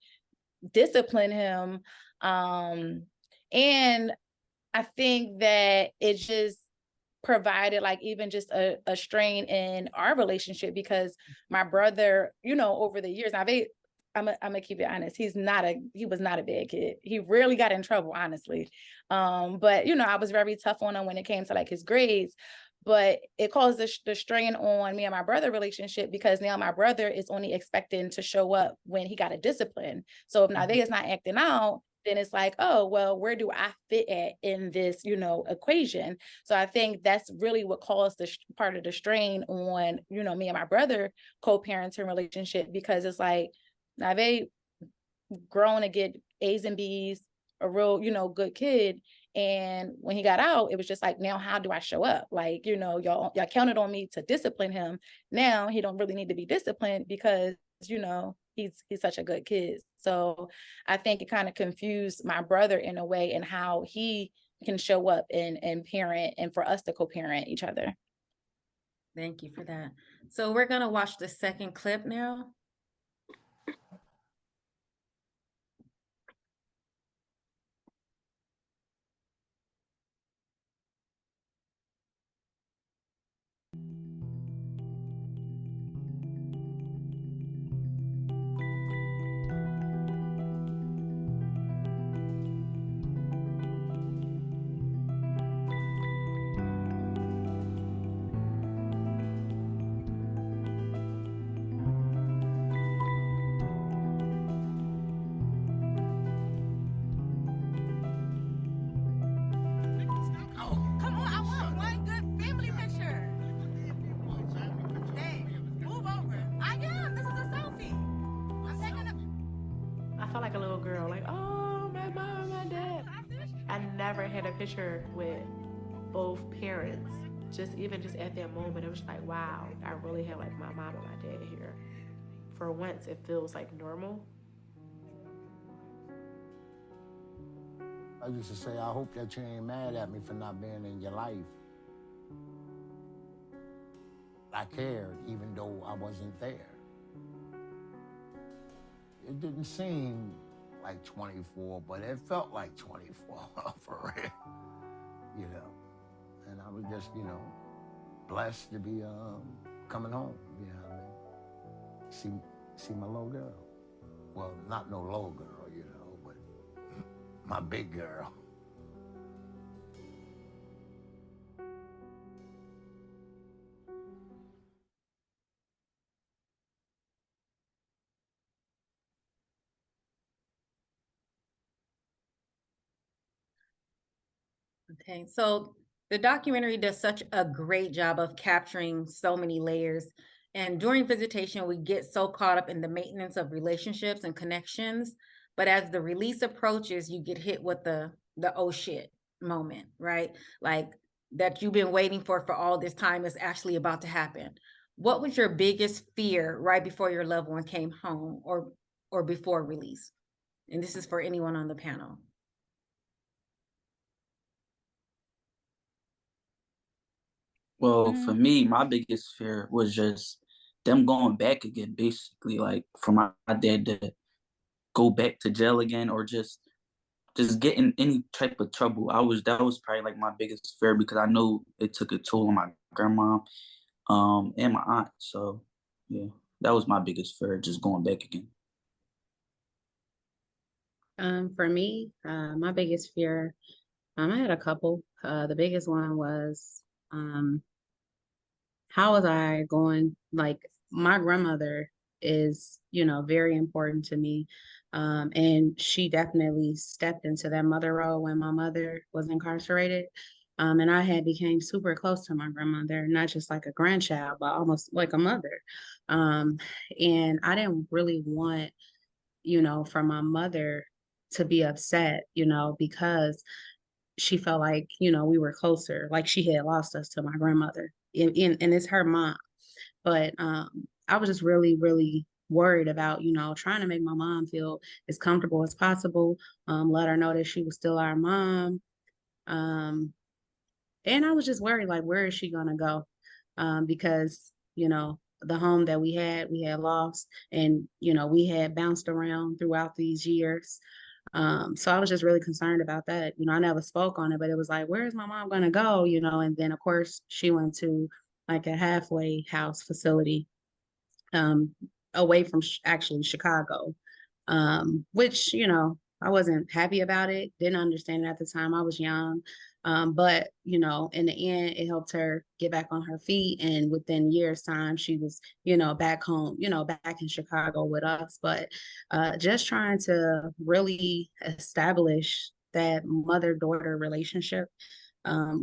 discipline him. And I think that it just provided like even just a strain in our relationship, because my brother, over the years, I'm gonna keep it honest, he was not a bad kid. He rarely got in trouble, honestly. But I was very tough on him when it came to like his grades. But it caused the strain on me and my brother relationship, because now my brother is only expecting to show up when he got a discipline. So if Nyvae is not acting out, then it's like, oh, well, where do I fit at in this, equation? So I think that's really what caused the part of the strain on, me and my brother co-parenting relationship, because it's like, Nyvae grown to get A's and B's, a real, good kid. And when he got out, it was just like, now how do I show up? Like, y'all counted on me to discipline him. Now he don't really need to be disciplined because, he's such a good kid. So I think it kind of confused my brother in a way, and how he can show up and parent, and for us to co-parent each other. Thank you for that. So we're going to watch the second clip now. Had a picture with both parents. Just at that moment, it was like, wow, I really have like my mom and my dad here. For once, it feels like normal. I used to say, I hope that you ain't mad at me for not being in your life. I cared even though I wasn't there. It didn't seem like 24, but it felt like 24 for real, and I was just, blessed to be coming home, see my little girl. Well, not no little girl, but my big girl. Okay, so the documentary does such a great job of capturing so many layers. And during visitation, we get so caught up in the maintenance of relationships and connections. But as the release approaches, you get hit with the oh shit moment, right? Like that you've been waiting for all this time is actually about to happen. What was your biggest fear right before your loved one came home, or before release? And this is for anyone on the panel. Well, for me, my biggest fear was just them going back again, basically, like for my dad to go back to jail again, or just get in any type of trouble. That was probably like my biggest fear, because I know it took a toll on my grandma, and my aunt. So yeah, that was my biggest fear, just going back again. For me, my biggest fear, I had a couple. The biggest one was, how was I going, like, my grandmother is, very important to me. And she definitely stepped into that mother role when my mother was incarcerated. And I became super close to my grandmother, not just like a grandchild, but almost like a mother. And I didn't really want, for my mother to be upset, because she felt like, we were closer, like she had lost us to my grandmother, and it's her mom. But I was just really, really worried about, trying to make my mom feel as comfortable as possible, let her know that she was still our mom. And I was just worried, like, where is she gonna go? Because, the home that we had lost, and we had bounced around throughout these years. So I was just really concerned about that. I never spoke on it, but it was like, where's my mom gonna go? And then of course she went to like a halfway house facility, away from actually Chicago, which, I wasn't happy about it, didn't understand it at the time. I was young. But, in the end, it helped her get back on her feet. And within years' time, she was, back home, back in Chicago with us. But just trying to really establish that mother-daughter relationship,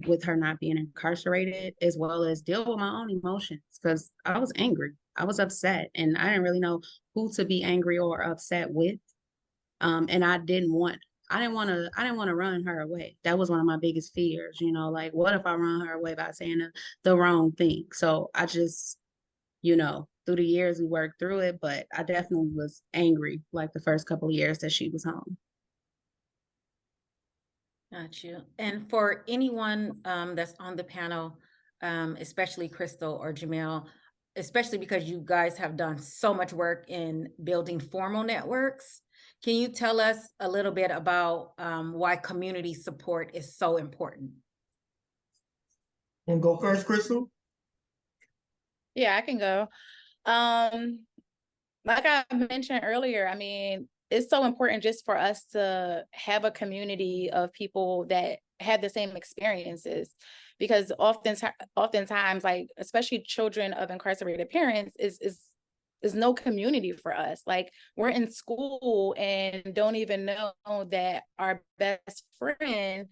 with her not being incarcerated, as well as deal with my own emotions, because I was angry. I was upset, and I didn't really know who to be angry or upset with. And I didn't want to run her away. That was one of my biggest fears, like, what if I run her away by saying the wrong thing? So I just, through the years we worked through it, but I definitely was angry like the first couple of years that she was home. Got you. And for anyone that's on the panel, especially Kristal or Jamel, especially because you guys have done so much work in building formal networks, can you tell us a little bit about why community support is so important? Want to go first, Kristal? Yeah, I can go. Like I mentioned earlier, I mean, it's so important just for us to have a community of people that have the same experiences, because oftentimes, like, especially children of incarcerated parents is no community for us. Like, we're in school and don't even know that our best friend,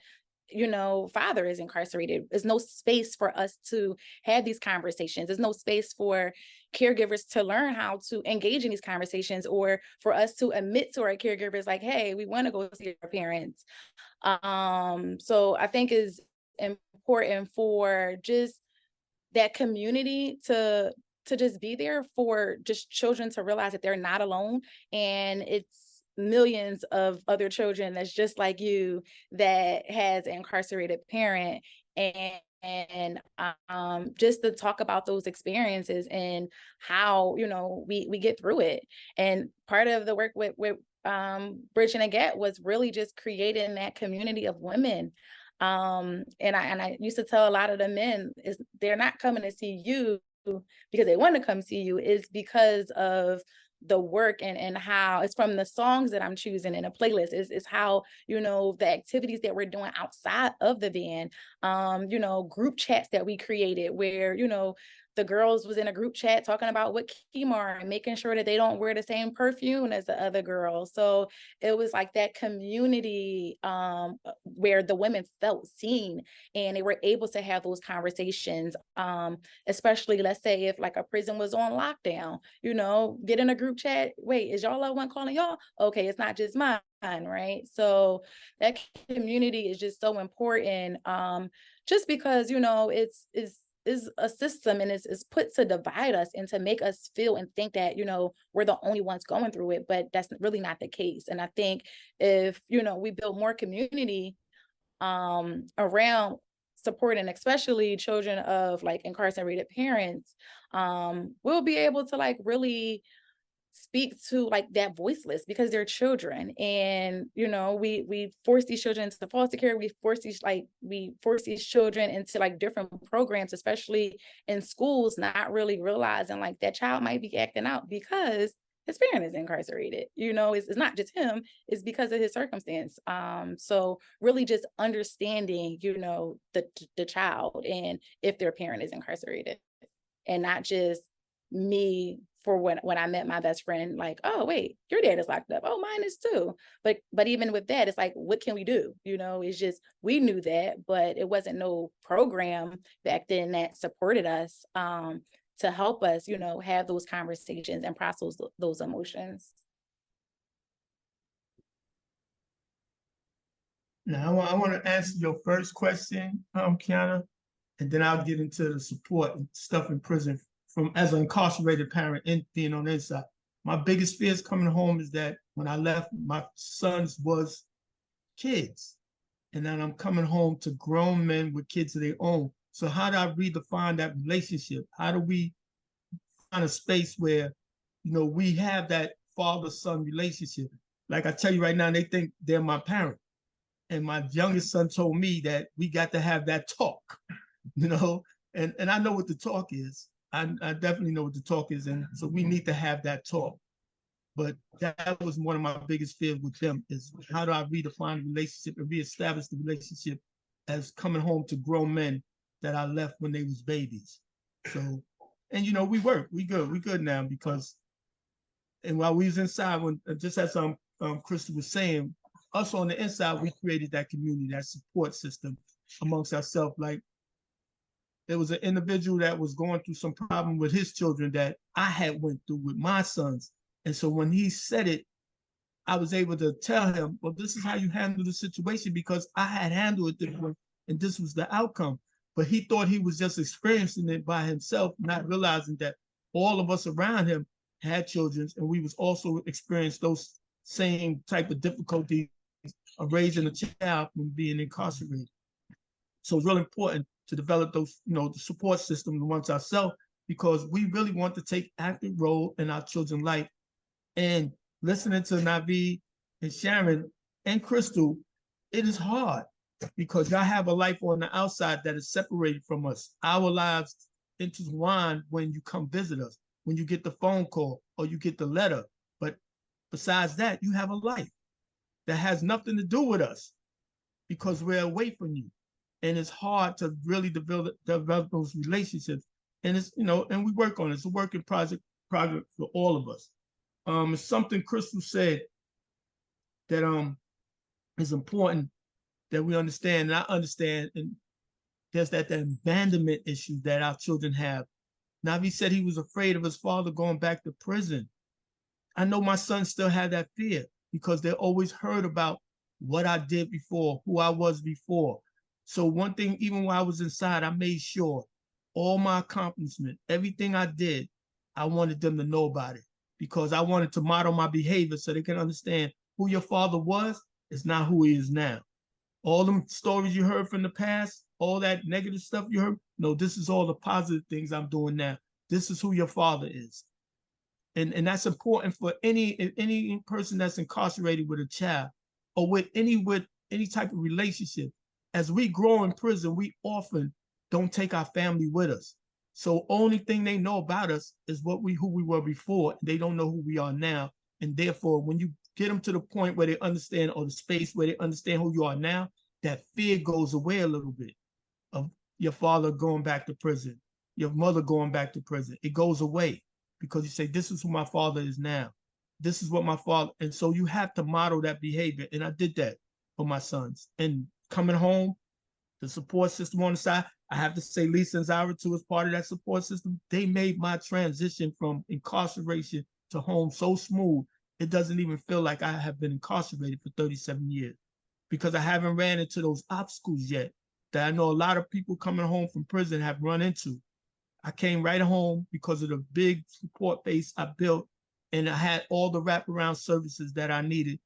father is incarcerated. There's no space for us to have these conversations. There's no space for caregivers to learn how to engage in these conversations, or for us to admit to our caregivers, like, hey, we want to go see our parents. So I think it's important for just that community to just be there for just children to realize that they're not alone, and it's millions of other children that's just like you that has an incarcerated parent, and just to talk about those experiences and how we get through it. And part of the work with Bridging the Gap was really just creating that community of women. And I used to tell a lot of the men, is they're not coming to see you because they want to come see you, is because of the work and how it's from the songs that I'm choosing in a playlist, is how, the activities that we're doing outside of the van, group chats that we created where, the girls was in a group chat talking about what chemo are and making sure that they don't wear the same perfume as the other girls. So it was like that community where the women felt seen and they were able to have those conversations, especially, let's say, if like a prison was on lockdown, get in a group chat. Wait, is y'all loved one calling y'all? Okay, it's not just mine, right? So that community is just so important, just because, is a system, and is put to divide us and to make us feel and think that, we're the only ones going through it, but that's really not the case. And I think if, we build more community around supporting, especially children of like incarcerated parents, we'll be able to like really speak to like that voiceless, because they're children. And we force these children into foster care, we force these children into like different programs, especially in schools, not really realizing like that child might be acting out because his parent is incarcerated. It's not just him, it's because of his circumstance. So really just understanding the child, and if their parent is incarcerated, and not just me for when I met my best friend, like, oh wait, your dad is locked up, oh mine is too. But even with that, it's like, what can we do? It's just, we knew that, but it wasn't no program back then that supported us to help us have those conversations and process those emotions. Now I want to answer your first question, Keonna, and then I'll get into the support and stuff in prison from as an incarcerated parent and being on the inside. My biggest fears coming home is that when I left, my sons was kids, and then I'm coming home to grown men with kids of their own. So how do I redefine that relationship? How do we a space where, we have that father-son relationship. Like I tell you right now, they think they're my parent. And my youngest son told me that we got to have that talk, and I know what the talk is. I definitely know what the talk is. And so we need to have that talk. But that was one of my biggest fears with them, is how do I redefine the relationship and reestablish the relationship as coming home to grown men that I left when they was babies. So, and we good now, because, and while we was inside, when just as Kristal was saying, us on the inside, we created that community, that support system amongst ourselves. Like, there was an individual that was going through some problem with his children that I had went through with my sons. And so when he said it, I was able to tell him, well, this is how you handle the situation, because I had handled it different and this was the outcome. But he thought he was just experiencing it by himself, not realizing that all of us around him had children, and we was also experiencing those same type of difficulties of raising a child from being incarcerated. So it's really important to develop those, the support system amongst ourselves, because we really want to take active role in our children's life. And listening to Nyvae and Sharon and Kristal, it is hard, because y'all have a life on the outside that is separated from us. Our lives intertwine when you come visit us, when you get the phone call or you get the letter. But besides that, you have a life that has nothing to do with us, because we're away from you. And it's hard to really develop those relationships. And it's, and we work on it. It's a working project for all of us. It's something Kristal said that is important that we understand, and I understand, and there's that abandonment issue that our children have. Nyvae said he was afraid of his father going back to prison. I know my son still had that fear, because they always heard about what I did before, who I was before. So one thing, even while I was inside, I made sure all my accomplishment, everything I did, I wanted them to know about it, because I wanted to model my behavior so they can understand who your father was is not who he is now. All them stories you heard from the past, all that negative stuff you heard, no, this is all the positive things I'm doing now. This is who your father is. And that's important for any person that's incarcerated with a child, or with any type of relationship. As we grow in prison, we often don't take our family with us. So only thing they know about us is who we were before. They don't know who we are now. And therefore, when you get them to the point where they understand, or the space where they understand who you are now, that fear goes away a little bit of your father going back to prison, your mother going back to prison. It goes away, because you say, this is who my father is now. This is what my father, and so you have to model that behavior. And I did that for my sons. And coming home, the support system on the side, I have to say Lisa and Zara too, as part of that support system. They made my transition from incarceration to home so smooth, it doesn't even feel like I have been incarcerated for 37 years, because I haven't ran into those obstacles yet that I know a lot of people coming home from prison have run into. I came right home because of the big support base I built, and I had all the wraparound services that I needed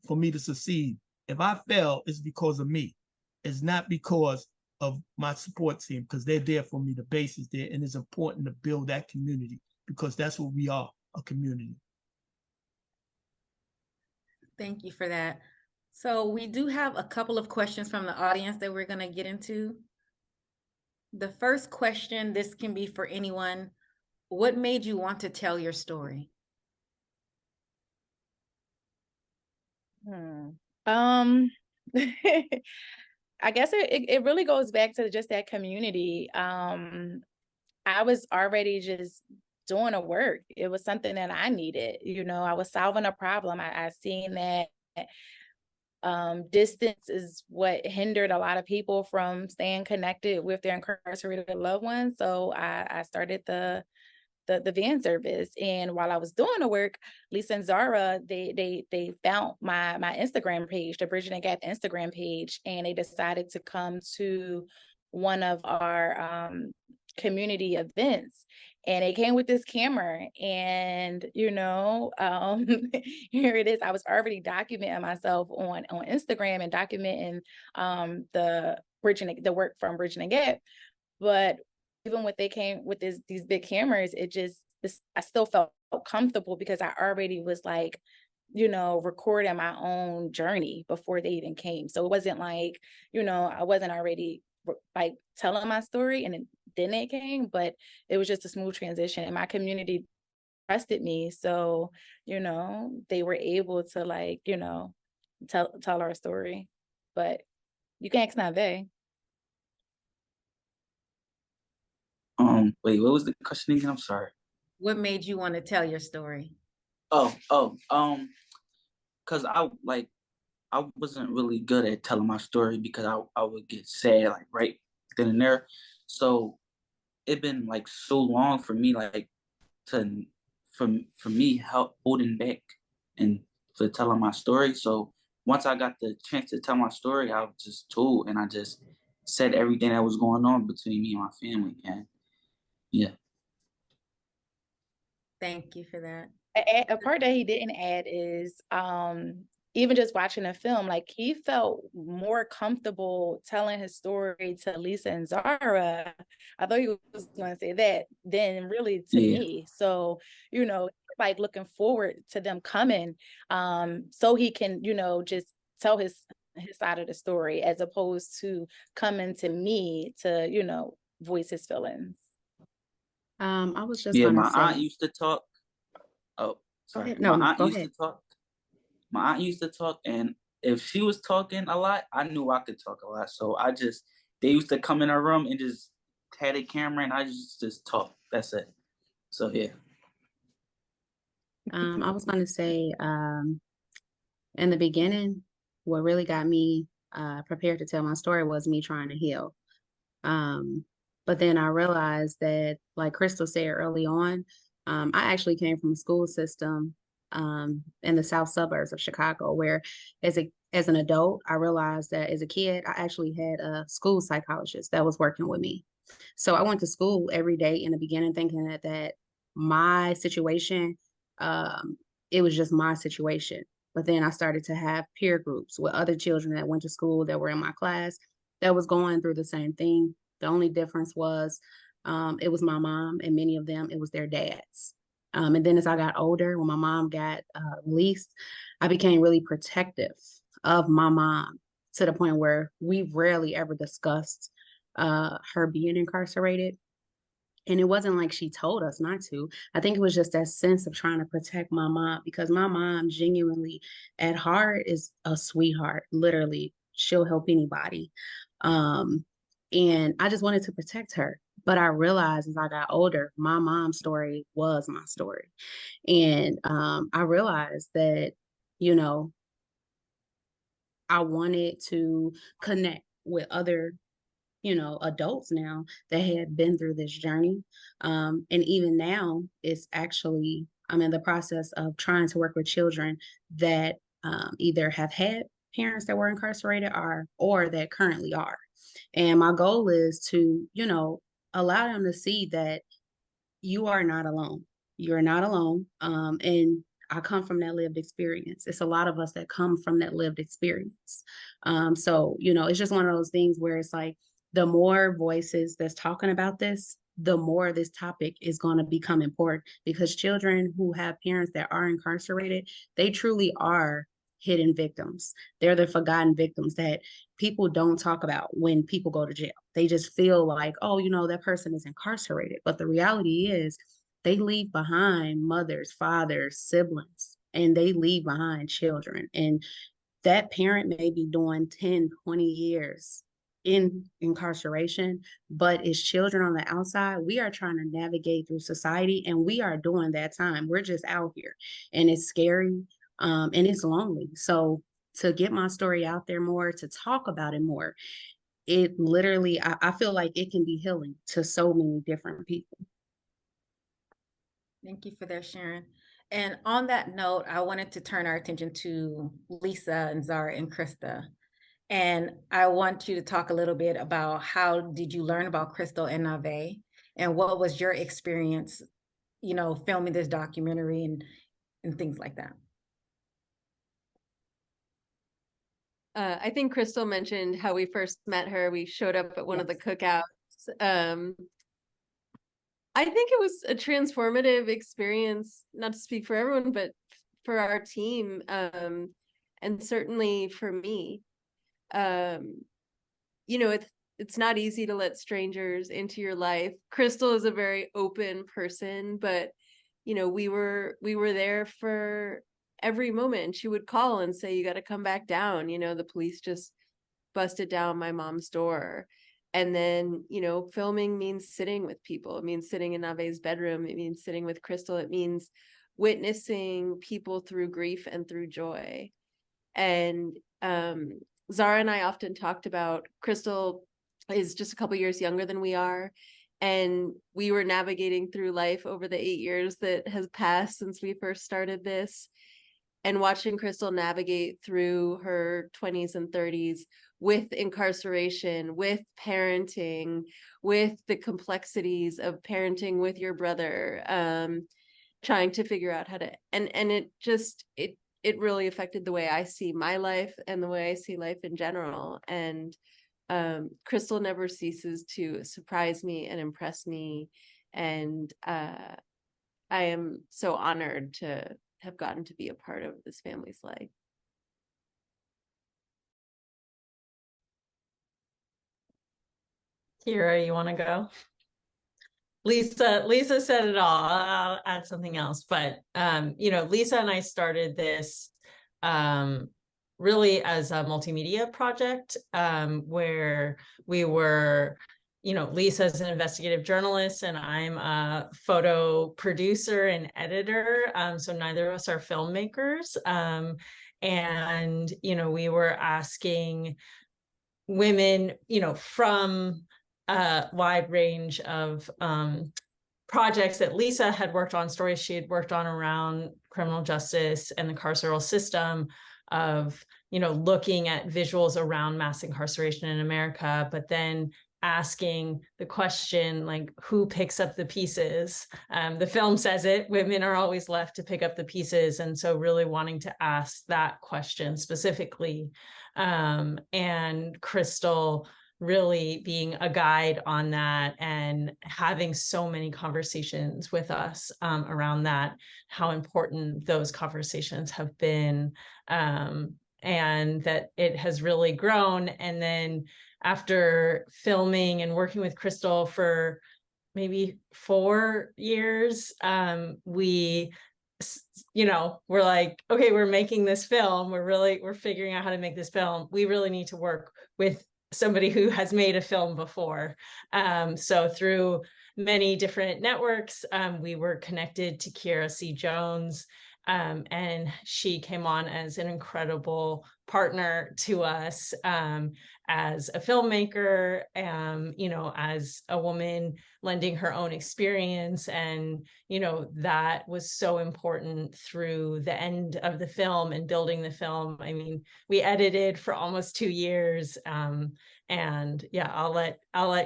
for me to succeed. If I fail, it's because of me. It's not because of my support team, because they're there for me. The base is there, and it's important to build that community, because that's what we are, a community. Thank you for that. So we do have a couple of questions from the audience that we're going to get into. The first question, this can be for anyone. What made you want to tell your story? I guess it really goes back to just that community. I was already just doing a work. It was something that I needed. I was solving a problem. I seen that distance is what hindered a lot of people from staying connected with their incarcerated loved ones. So I started the van service. And while I was doing the work, Lisa and Zara, they found my Instagram page, the Bridging the Gap Instagram page, and they decided to come to one of our community events. And they came with this camera, and here it is. I was already documenting myself on Instagram and documenting the work from Bridging the Gap. But even when they came with these big cameras, it just I still felt comfortable because I already was like, you know, recording my own journey before they even came. So it wasn't like, you know, I wasn't already like telling my story and then it came, but it was just a smooth transition, and my community trusted me. So, you know, they were able to like, you know, tell our story. But you can ask Nyvae. Wait, what was the question again? I'm sorry. What made you want to tell your story? Cause I wasn't really good at telling my story because I would get sad like right then and there. So it been like so long for me like to for me holding back and for telling my story. So once I got the chance to tell my story, I just told and I just said everything that was going on between me and my family. And yeah. Thank you for that. A part that he didn't add is even just watching the film, like he felt more comfortable telling his story to Lisa and Zara. I thought he was going to say that, than really to me. So, you know, like looking forward to them coming, so he can, you know, just tell his side of the story as opposed to coming to me to, you know, voice his feelings. I was just Yeah, gonna my say. aunt used to talk. Oh, sorry. No, My aunt go used ahead. to talk. My aunt used to talk, and if she was talking a lot, I knew I could talk a lot. So they used to come in her room and just had a camera, and I just talk. That's it. So yeah. I was gonna say, in the beginning, what really got me prepared to tell my story was me trying to heal. But then I realized that, like Kristal said early on, I actually came from a school system in the south suburbs of Chicago, where as an adult, I realized that as a kid, I actually had a school psychologist that was working with me. So I went to school every day in the beginning thinking that my situation, it was just my situation. But then I started to have peer groups with other children that went to school that were in my class that was going through the same thing. The only difference was it was my mom, and many of them, it was their dads. And then as I got older, when my mom got released, I became really protective of my mom to the point where we rarely ever discussed her being incarcerated. And it wasn't like she told us not to. I think it was just that sense of trying to protect my mom, because my mom genuinely at heart is a sweetheart. Literally, she'll help anybody. And I just wanted to protect her. But I realized as I got older, my mom's story was my story. And I realized that, you know, I wanted to connect with other, you know, adults now that had been through this journey. And even now, it's actually, I'm in the process of trying to work with children that either have had parents that were incarcerated or that currently are. And my goal is to, you know, allow them to see that you are not alone. You're not alone. And I come from that lived experience. It's a lot of us that come from that lived experience. So, you know, it's just one of those things where it's like the more voices that's talking about this, the more this topic is going to become important, because children who have parents that are incarcerated, they truly are hidden victims. They're the forgotten victims that people don't talk about when people go to jail. They just feel like, oh, you know, that person is incarcerated. But the reality is they leave behind mothers, fathers, siblings, and they leave behind children. And that parent may be doing 10, 20 years in incarceration, but as children on the outside, we are trying to navigate through society, and we are doing that time. We're just out here, and it's scary, and it's lonely. So to get my story out there more, to talk about it more, it literally, I feel like it can be healing to so many different people. Thank you for that, Sharon. And on that note, I wanted to turn our attention to Lisa and Zara and Krista. And I want you to talk a little bit about how did you learn about Kristal and Nyvae, and what was your experience, you know, filming this documentary and things like that. I think Kristal mentioned how we first met her. We showed up at one of the cookouts. I think it was a transformative experience, not to speak for everyone, but for our team, and certainly for me. You know, it's not easy to let strangers into your life. Kristal is a very open person, but you know, we were there for every moment. She would call and say, "You got to come back down. You know, the police just busted down my mom's door." And then, you know, filming means sitting with people. It means sitting in Nyvae's bedroom. It means sitting with Kristal. It means witnessing people through grief and through joy. And Zara and I often talked about, Kristal is just a couple years younger than we are. And we were navigating through life over the 8 years that has passed since we first started this. And watching Kristal navigate through her 20s and 30s with incarceration, with parenting, with the complexities of parenting with your brother, trying to figure out how to, and it just, it really affected the way I see my life and the way I see life in general. And Kristal never ceases to surprise me and impress me. And I am so honored to have gotten to be a part of this family's life. Kira, you want to go? Lisa said it all. I'll add something else, but you know, Lisa and I started this really as a multimedia project, where we were, you know, Lisa's an investigative journalist and I'm a photo producer and editor. So neither of us are filmmakers. And, you know, we were asking women, you know, from a wide range of projects that Lisa had worked on, stories she had worked on around criminal justice and the carceral system, of, you know, looking at visuals around mass incarceration in America, but then asking the question, like, who picks up the pieces? The film says it, women are always left to pick up the pieces. And so really wanting to ask that question specifically. And Kristal really being a guide on that and having so many conversations with us around that, how important those conversations have been, and that it has really grown. And then after filming and working with Kristal for maybe 4 years, we, you know, we're like, okay, we're making this film. We're figuring out how to make this film. We really need to work with somebody who has made a film before. So through many different networks, we were connected to Kiera C. Jones, and she came on as an incredible partner to us, as a filmmaker, you know, as a woman lending her own experience. And, you know, that was so important through the end of the film and building the film. I mean, we edited for almost 2 years. And yeah, I'll let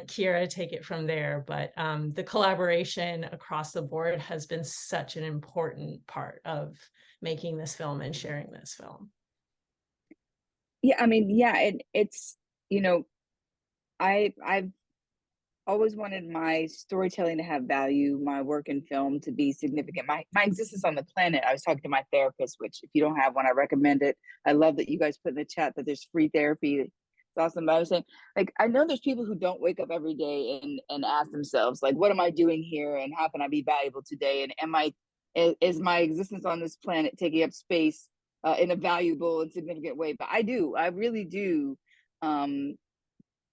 Kiera take it from there. But the collaboration across the board has been such an important part of making this film and sharing this film. Yeah, I mean, yeah, it's, you know, I've always wanted my storytelling to have value, my work in film to be significant, my existence on the planet. I was talking to my therapist, which if you don't have one, I recommend it. I love that you guys put in the chat that there's free therapy. It's awesome. But I was saying, like, I know there's people who don't wake up every day and ask themselves, like, what am I doing here and how can I be valuable today? And is my existence on this planet taking up space in a valuable and significant way? But I really do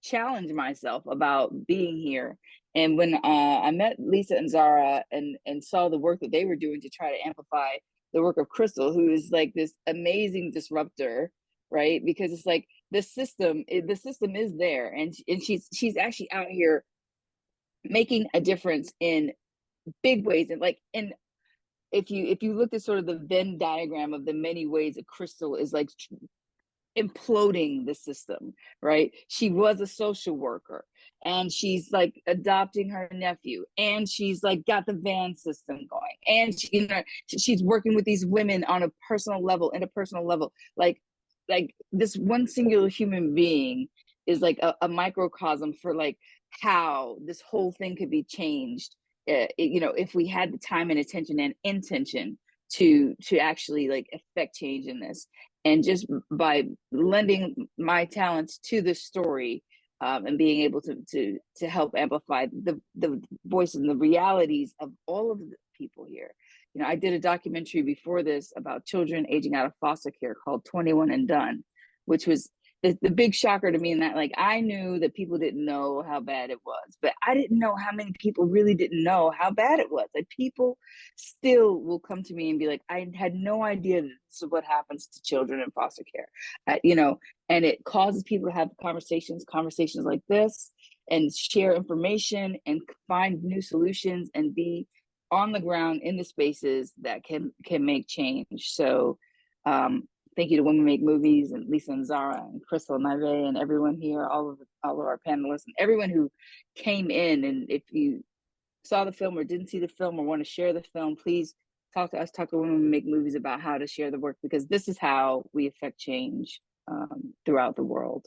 challenge myself about being here. And when I met Lisa and Zara and saw the work that they were doing to try to amplify the work of Kristal, who is like this amazing disruptor, right? Because it's like the system is there, and she's actually out here making a difference in big ways. And like, and if you look at sort of the Venn diagram of the many ways that Kristal is like imploding the system, right? She was a social worker and she's like adopting her nephew, and she's like got the van system going, and she, you know, she's working with these women on a personal level, interpersonal level. Like this one singular human being is like a microcosm for like how this whole thing could be changed if we had the time and attention and intention to actually like affect change in this, and just by lending my talents to this story, and being able to help amplify the voice and the realities of all of the people here. I did a documentary before this about children aging out of foster care called 21 and Done, which was the big shocker to me, in that, like, I knew that people didn't know how bad it was, but I didn't know how many people really didn't know how bad it was. Like, people still will come to me and be like, I had no idea that this is what happens to children in foster care, and it causes people to have conversations like this, and share information and find new solutions and be on the ground in the spaces that can make change. So thank you to Women Make Movies and Lisa and Zara and Kristal and Nyvae and everyone here, all of our panelists and everyone who came in. And if you saw the film or didn't see the film or want to share the film, please talk to us, talk to Women Make Movies about how to share the work, because this is how we affect change throughout the world.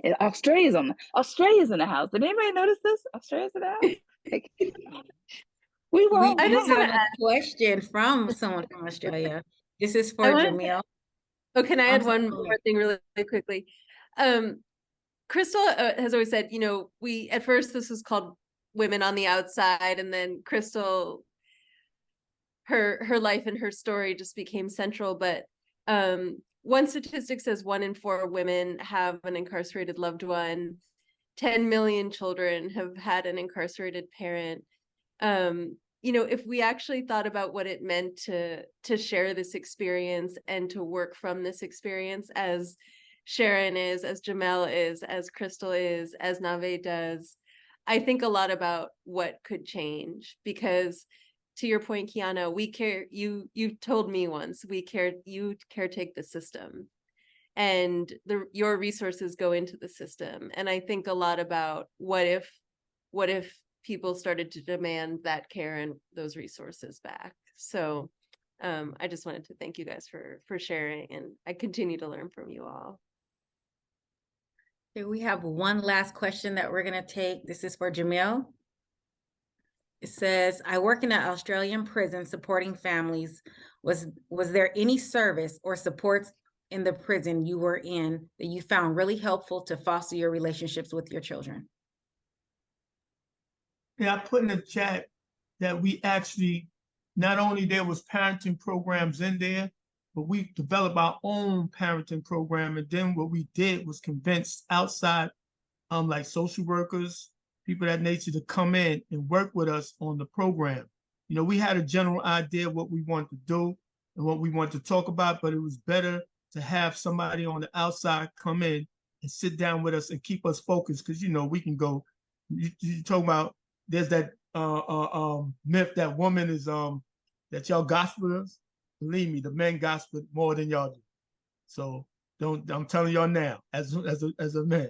And Australia's in the house. Did anybody notice this? Australia's in the house. We just have a question from someone from Australia. This is for Jamel. Oh, can I add one more thing really quickly? Kristal has always said, we, at first this was called Women on the Outside, and then Kristal, her life and her story just became central. But one statistic says 1 in 4 women have an incarcerated loved one. 10 million children have had an incarcerated parent. If we actually thought about what it meant to share this experience and to work from this experience, as Sharon is, as Jamel is, as Kristal is, as Nyvae does, I think a lot about what could change. Because to your point, Keonna, we care, you told me once, you caretake the system, and your resources go into the system. And I think a lot about what if people started to demand that care and those resources back. So I just wanted to thank you guys for sharing, and I continue to learn from you all. Okay, we have one last question that we're going to take. This is for Jamel. It says, I work in an Australian prison supporting families. Was there any service or supports in the prison you were in that you found really helpful to foster your relationships with your children? Yeah, I put in the chat that we actually, not only there was parenting programs in there, but we developed our own parenting program. And then what we did was convince outside, like social workers, people of that nature, to come in and work with us on the program. We had a general idea of what we wanted to do and what we wanted to talk about, but it was better to have somebody on the outside come in and sit down with us and keep us focused. Because, we can go, you talk about, there's that myth that woman is, that y'all gospelers. Believe me, the men gospel more than y'all do. So I'm telling y'all now, as a man.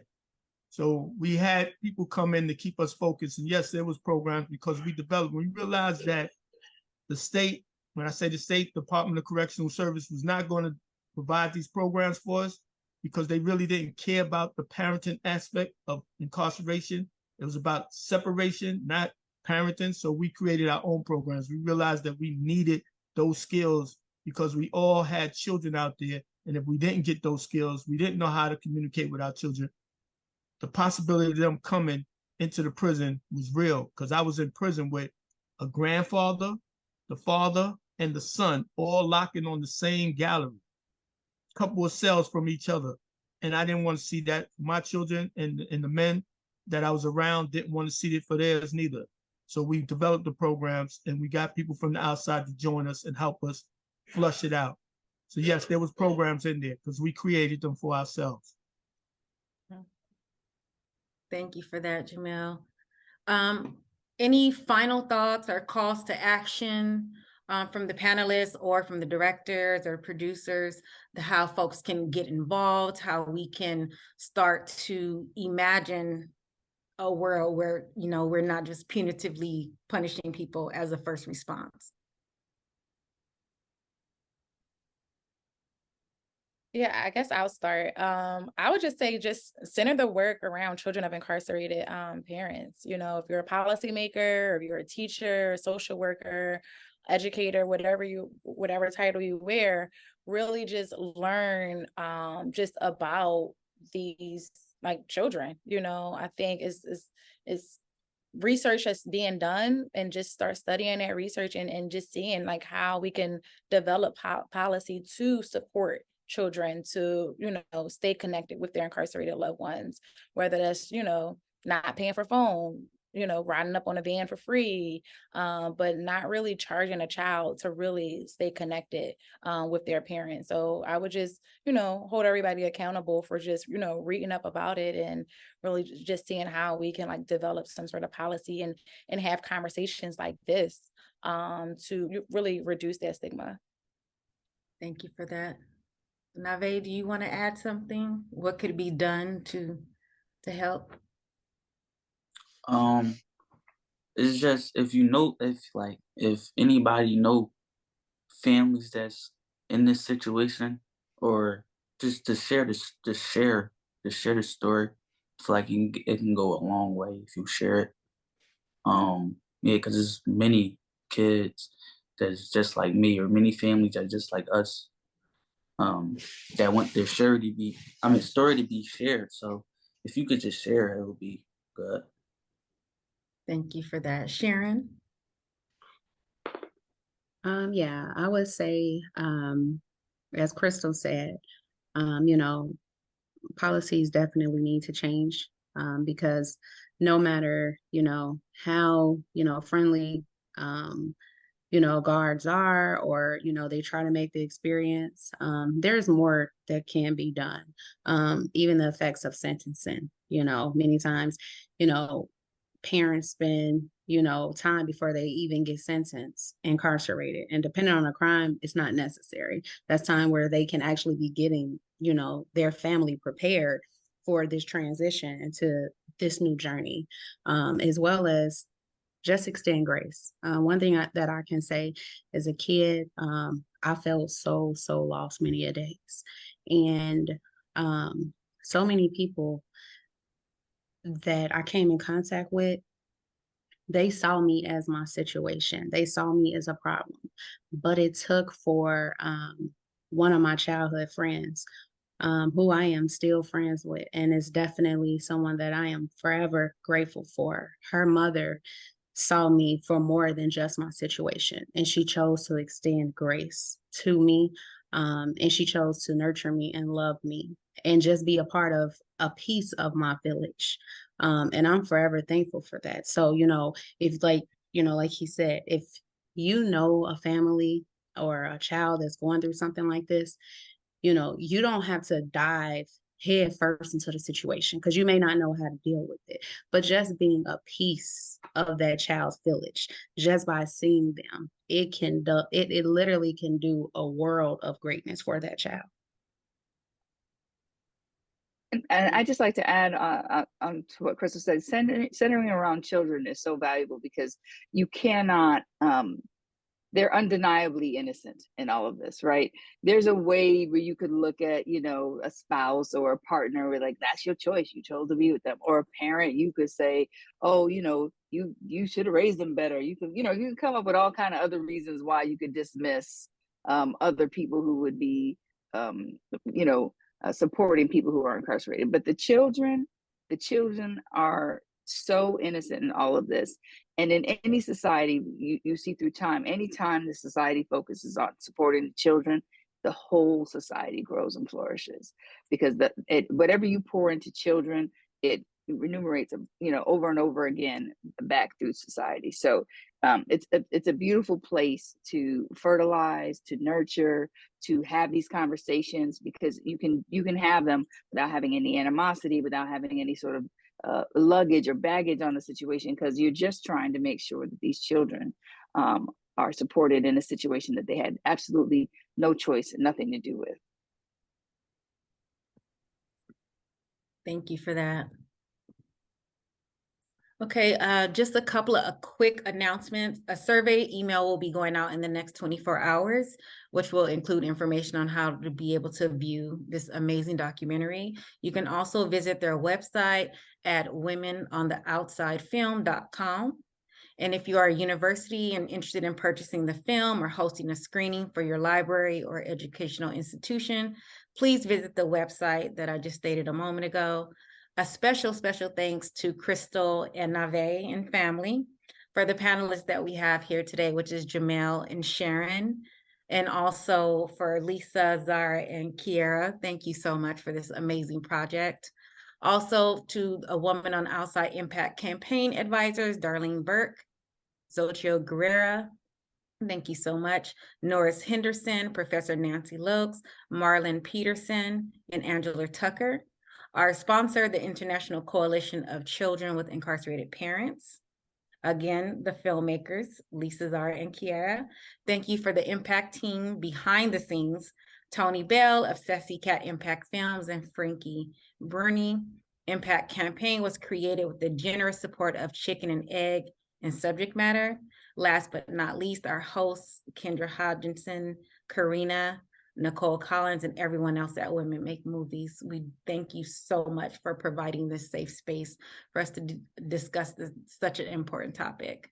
So we had people come in to keep us focused. And yes, there was programs, because we developed, we realized that the state, when I say the state, Department of Correctional Service, was not going to provide these programs for us, because they really didn't care about the parenting aspect of incarceration. It was about separation, not parenting. So we created our own programs. We realized that we needed those skills, because we all had children out there. And if we didn't get those skills, we didn't know how to communicate with our children. The possibility of them coming into the prison was real, because I was in prison with a grandfather, the father, and the son, all locking on the same gallery, a couple of cells from each other. And I didn't want to see that for my children, and the men that I was around didn't want to see it for theirs neither. So we developed the programs, and we got people from the outside to join us and help us flush it out. So yes, there was programs in there because we created them for ourselves. Thank you for that, Jamel. Any final thoughts or calls to action from the panelists or from the directors or producers, how folks can get involved, how we can start to imagine a world where, we're not just punitively punishing people as a first response? Yeah, I guess I'll start. I would just say just center the work around children of incarcerated parents. You know, if you're a policymaker, or if you're a teacher, social worker, educator, whatever title you wear, really just learn just about these like children. You know, I think is research that's being done, and just start studying that research, and just seeing like how we can develop policy to support children to, you know, stay connected with their incarcerated loved ones, whether that's, you know, not paying for phone, you know, riding up on a van for free, but not really charging a child to really stay connected with their parents. So I would just, you know, hold everybody accountable for just, you know, reading up about it, and really just seeing how we can like develop some sort of policy, and have conversations like this to really reduce that stigma. Thank you for that. Nyvae, do you want to add something? What could be done to help? It's just if anybody know families that's in this situation, or just to share the story. I feel like it can go a long way if you share it. Yeah, because there's many kids that's just like me, or many families that just like us, that want their story to be shared. So if you could just share it, it would be good. Thank you for that. Sharon? Yeah, I would say, as Kristal said, you know, policies definitely need to change, because no matter, you know, how, you know, friendly, you know, guards are, or, you know, they try to make the experience, there's more that can be done. Even the effects of sentencing, you know, many times, you know, parents spend, you know, time before they even get sentenced, incarcerated. And depending on a crime, it's not necessary. That's time where they can actually be getting, you know, their family prepared for this transition into this new journey, as well as just extend grace. One thing that I can say, as a kid, I felt so lost many a days. And so many people that I came in contact with, they saw me as my situation. They saw me as a problem. But it took for one of my childhood friends, who I am still friends with, and is definitely someone that I am forever grateful for. Her mother saw me for more than just my situation, and she chose to extend grace to me, and she chose to nurture me and love me, and just be a part of a piece of my village, and I'm forever thankful for that. So, you know, if like, you know, like he said, if you know a family or a child that's going through something like this, you know, you don't have to dive head first into the situation, because you may not know how to deal with it. But just being a piece of that child's village, just by seeing them, it literally can do a world of greatness for that child. And I just like to add on to what Kristal said. Centering around children is so valuable, because you cannot. They're undeniably innocent in all of this, right? There's a way where you could look at, you know, a spouse or a partner where, like, that's your choice. You chose to be with them. Or a parent, you could say, oh, you know, you should have raised them better. You could, you know, you could come up with all kind of other reasons why you could dismiss other people who would be, you know, supporting people who are incarcerated. But the children are so innocent in all of this. And in any society, you see through time, anytime the society focuses on supporting the children, the whole society grows and flourishes, because whatever you pour into children, it remunerates, you know, over and over again back through society. So it's a beautiful place to fertilize, to nurture, to have these conversations, because you can have them without having any animosity, without having any sort of luggage or baggage on the situation, because you're just trying to make sure that these children are supported in a situation that they had absolutely no choice and nothing to do with. Thank you for that. Okay, just a couple of quick announcements. A survey email will be going out in the next 24 hours, which will include information on how to be able to view this amazing documentary. You can also visit their website at womenontheoutsidefilm.com. And if you are a university and interested in purchasing the film or hosting a screening for your library or educational institution, please visit the website that I just stated a moment ago. A special thanks to Kristal and Nyvae and family for the panelists that we have here today, which is Jamel and Sharon, and also for Lisa, Zara, and Kiera. Thank you so much for this amazing project. Also to a Woman on Outside Impact campaign advisors, Darlene Burke, Xochitl Guerrera, thank you so much, Norris Henderson, Professor Nancy Lokes, Marlon Peterson, and Angela Tucker. Our sponsor, the International Coalition of Children with Incarcerated Parents. Again, the filmmakers, Lisa, Zara, and Kiera. Thank you for the impact team behind the scenes, Tony Bell of Sassy Cat Impact Films and Frankie Bruni. Impact campaign was created with the generous support of Chicken and Egg and Subject Matter. Last but not least, our hosts, Kendra Hodgkinson, Karina, Nicole Collins, and everyone else at Women Make Movies. We thank you so much for providing this safe space for us to discuss such an important topic.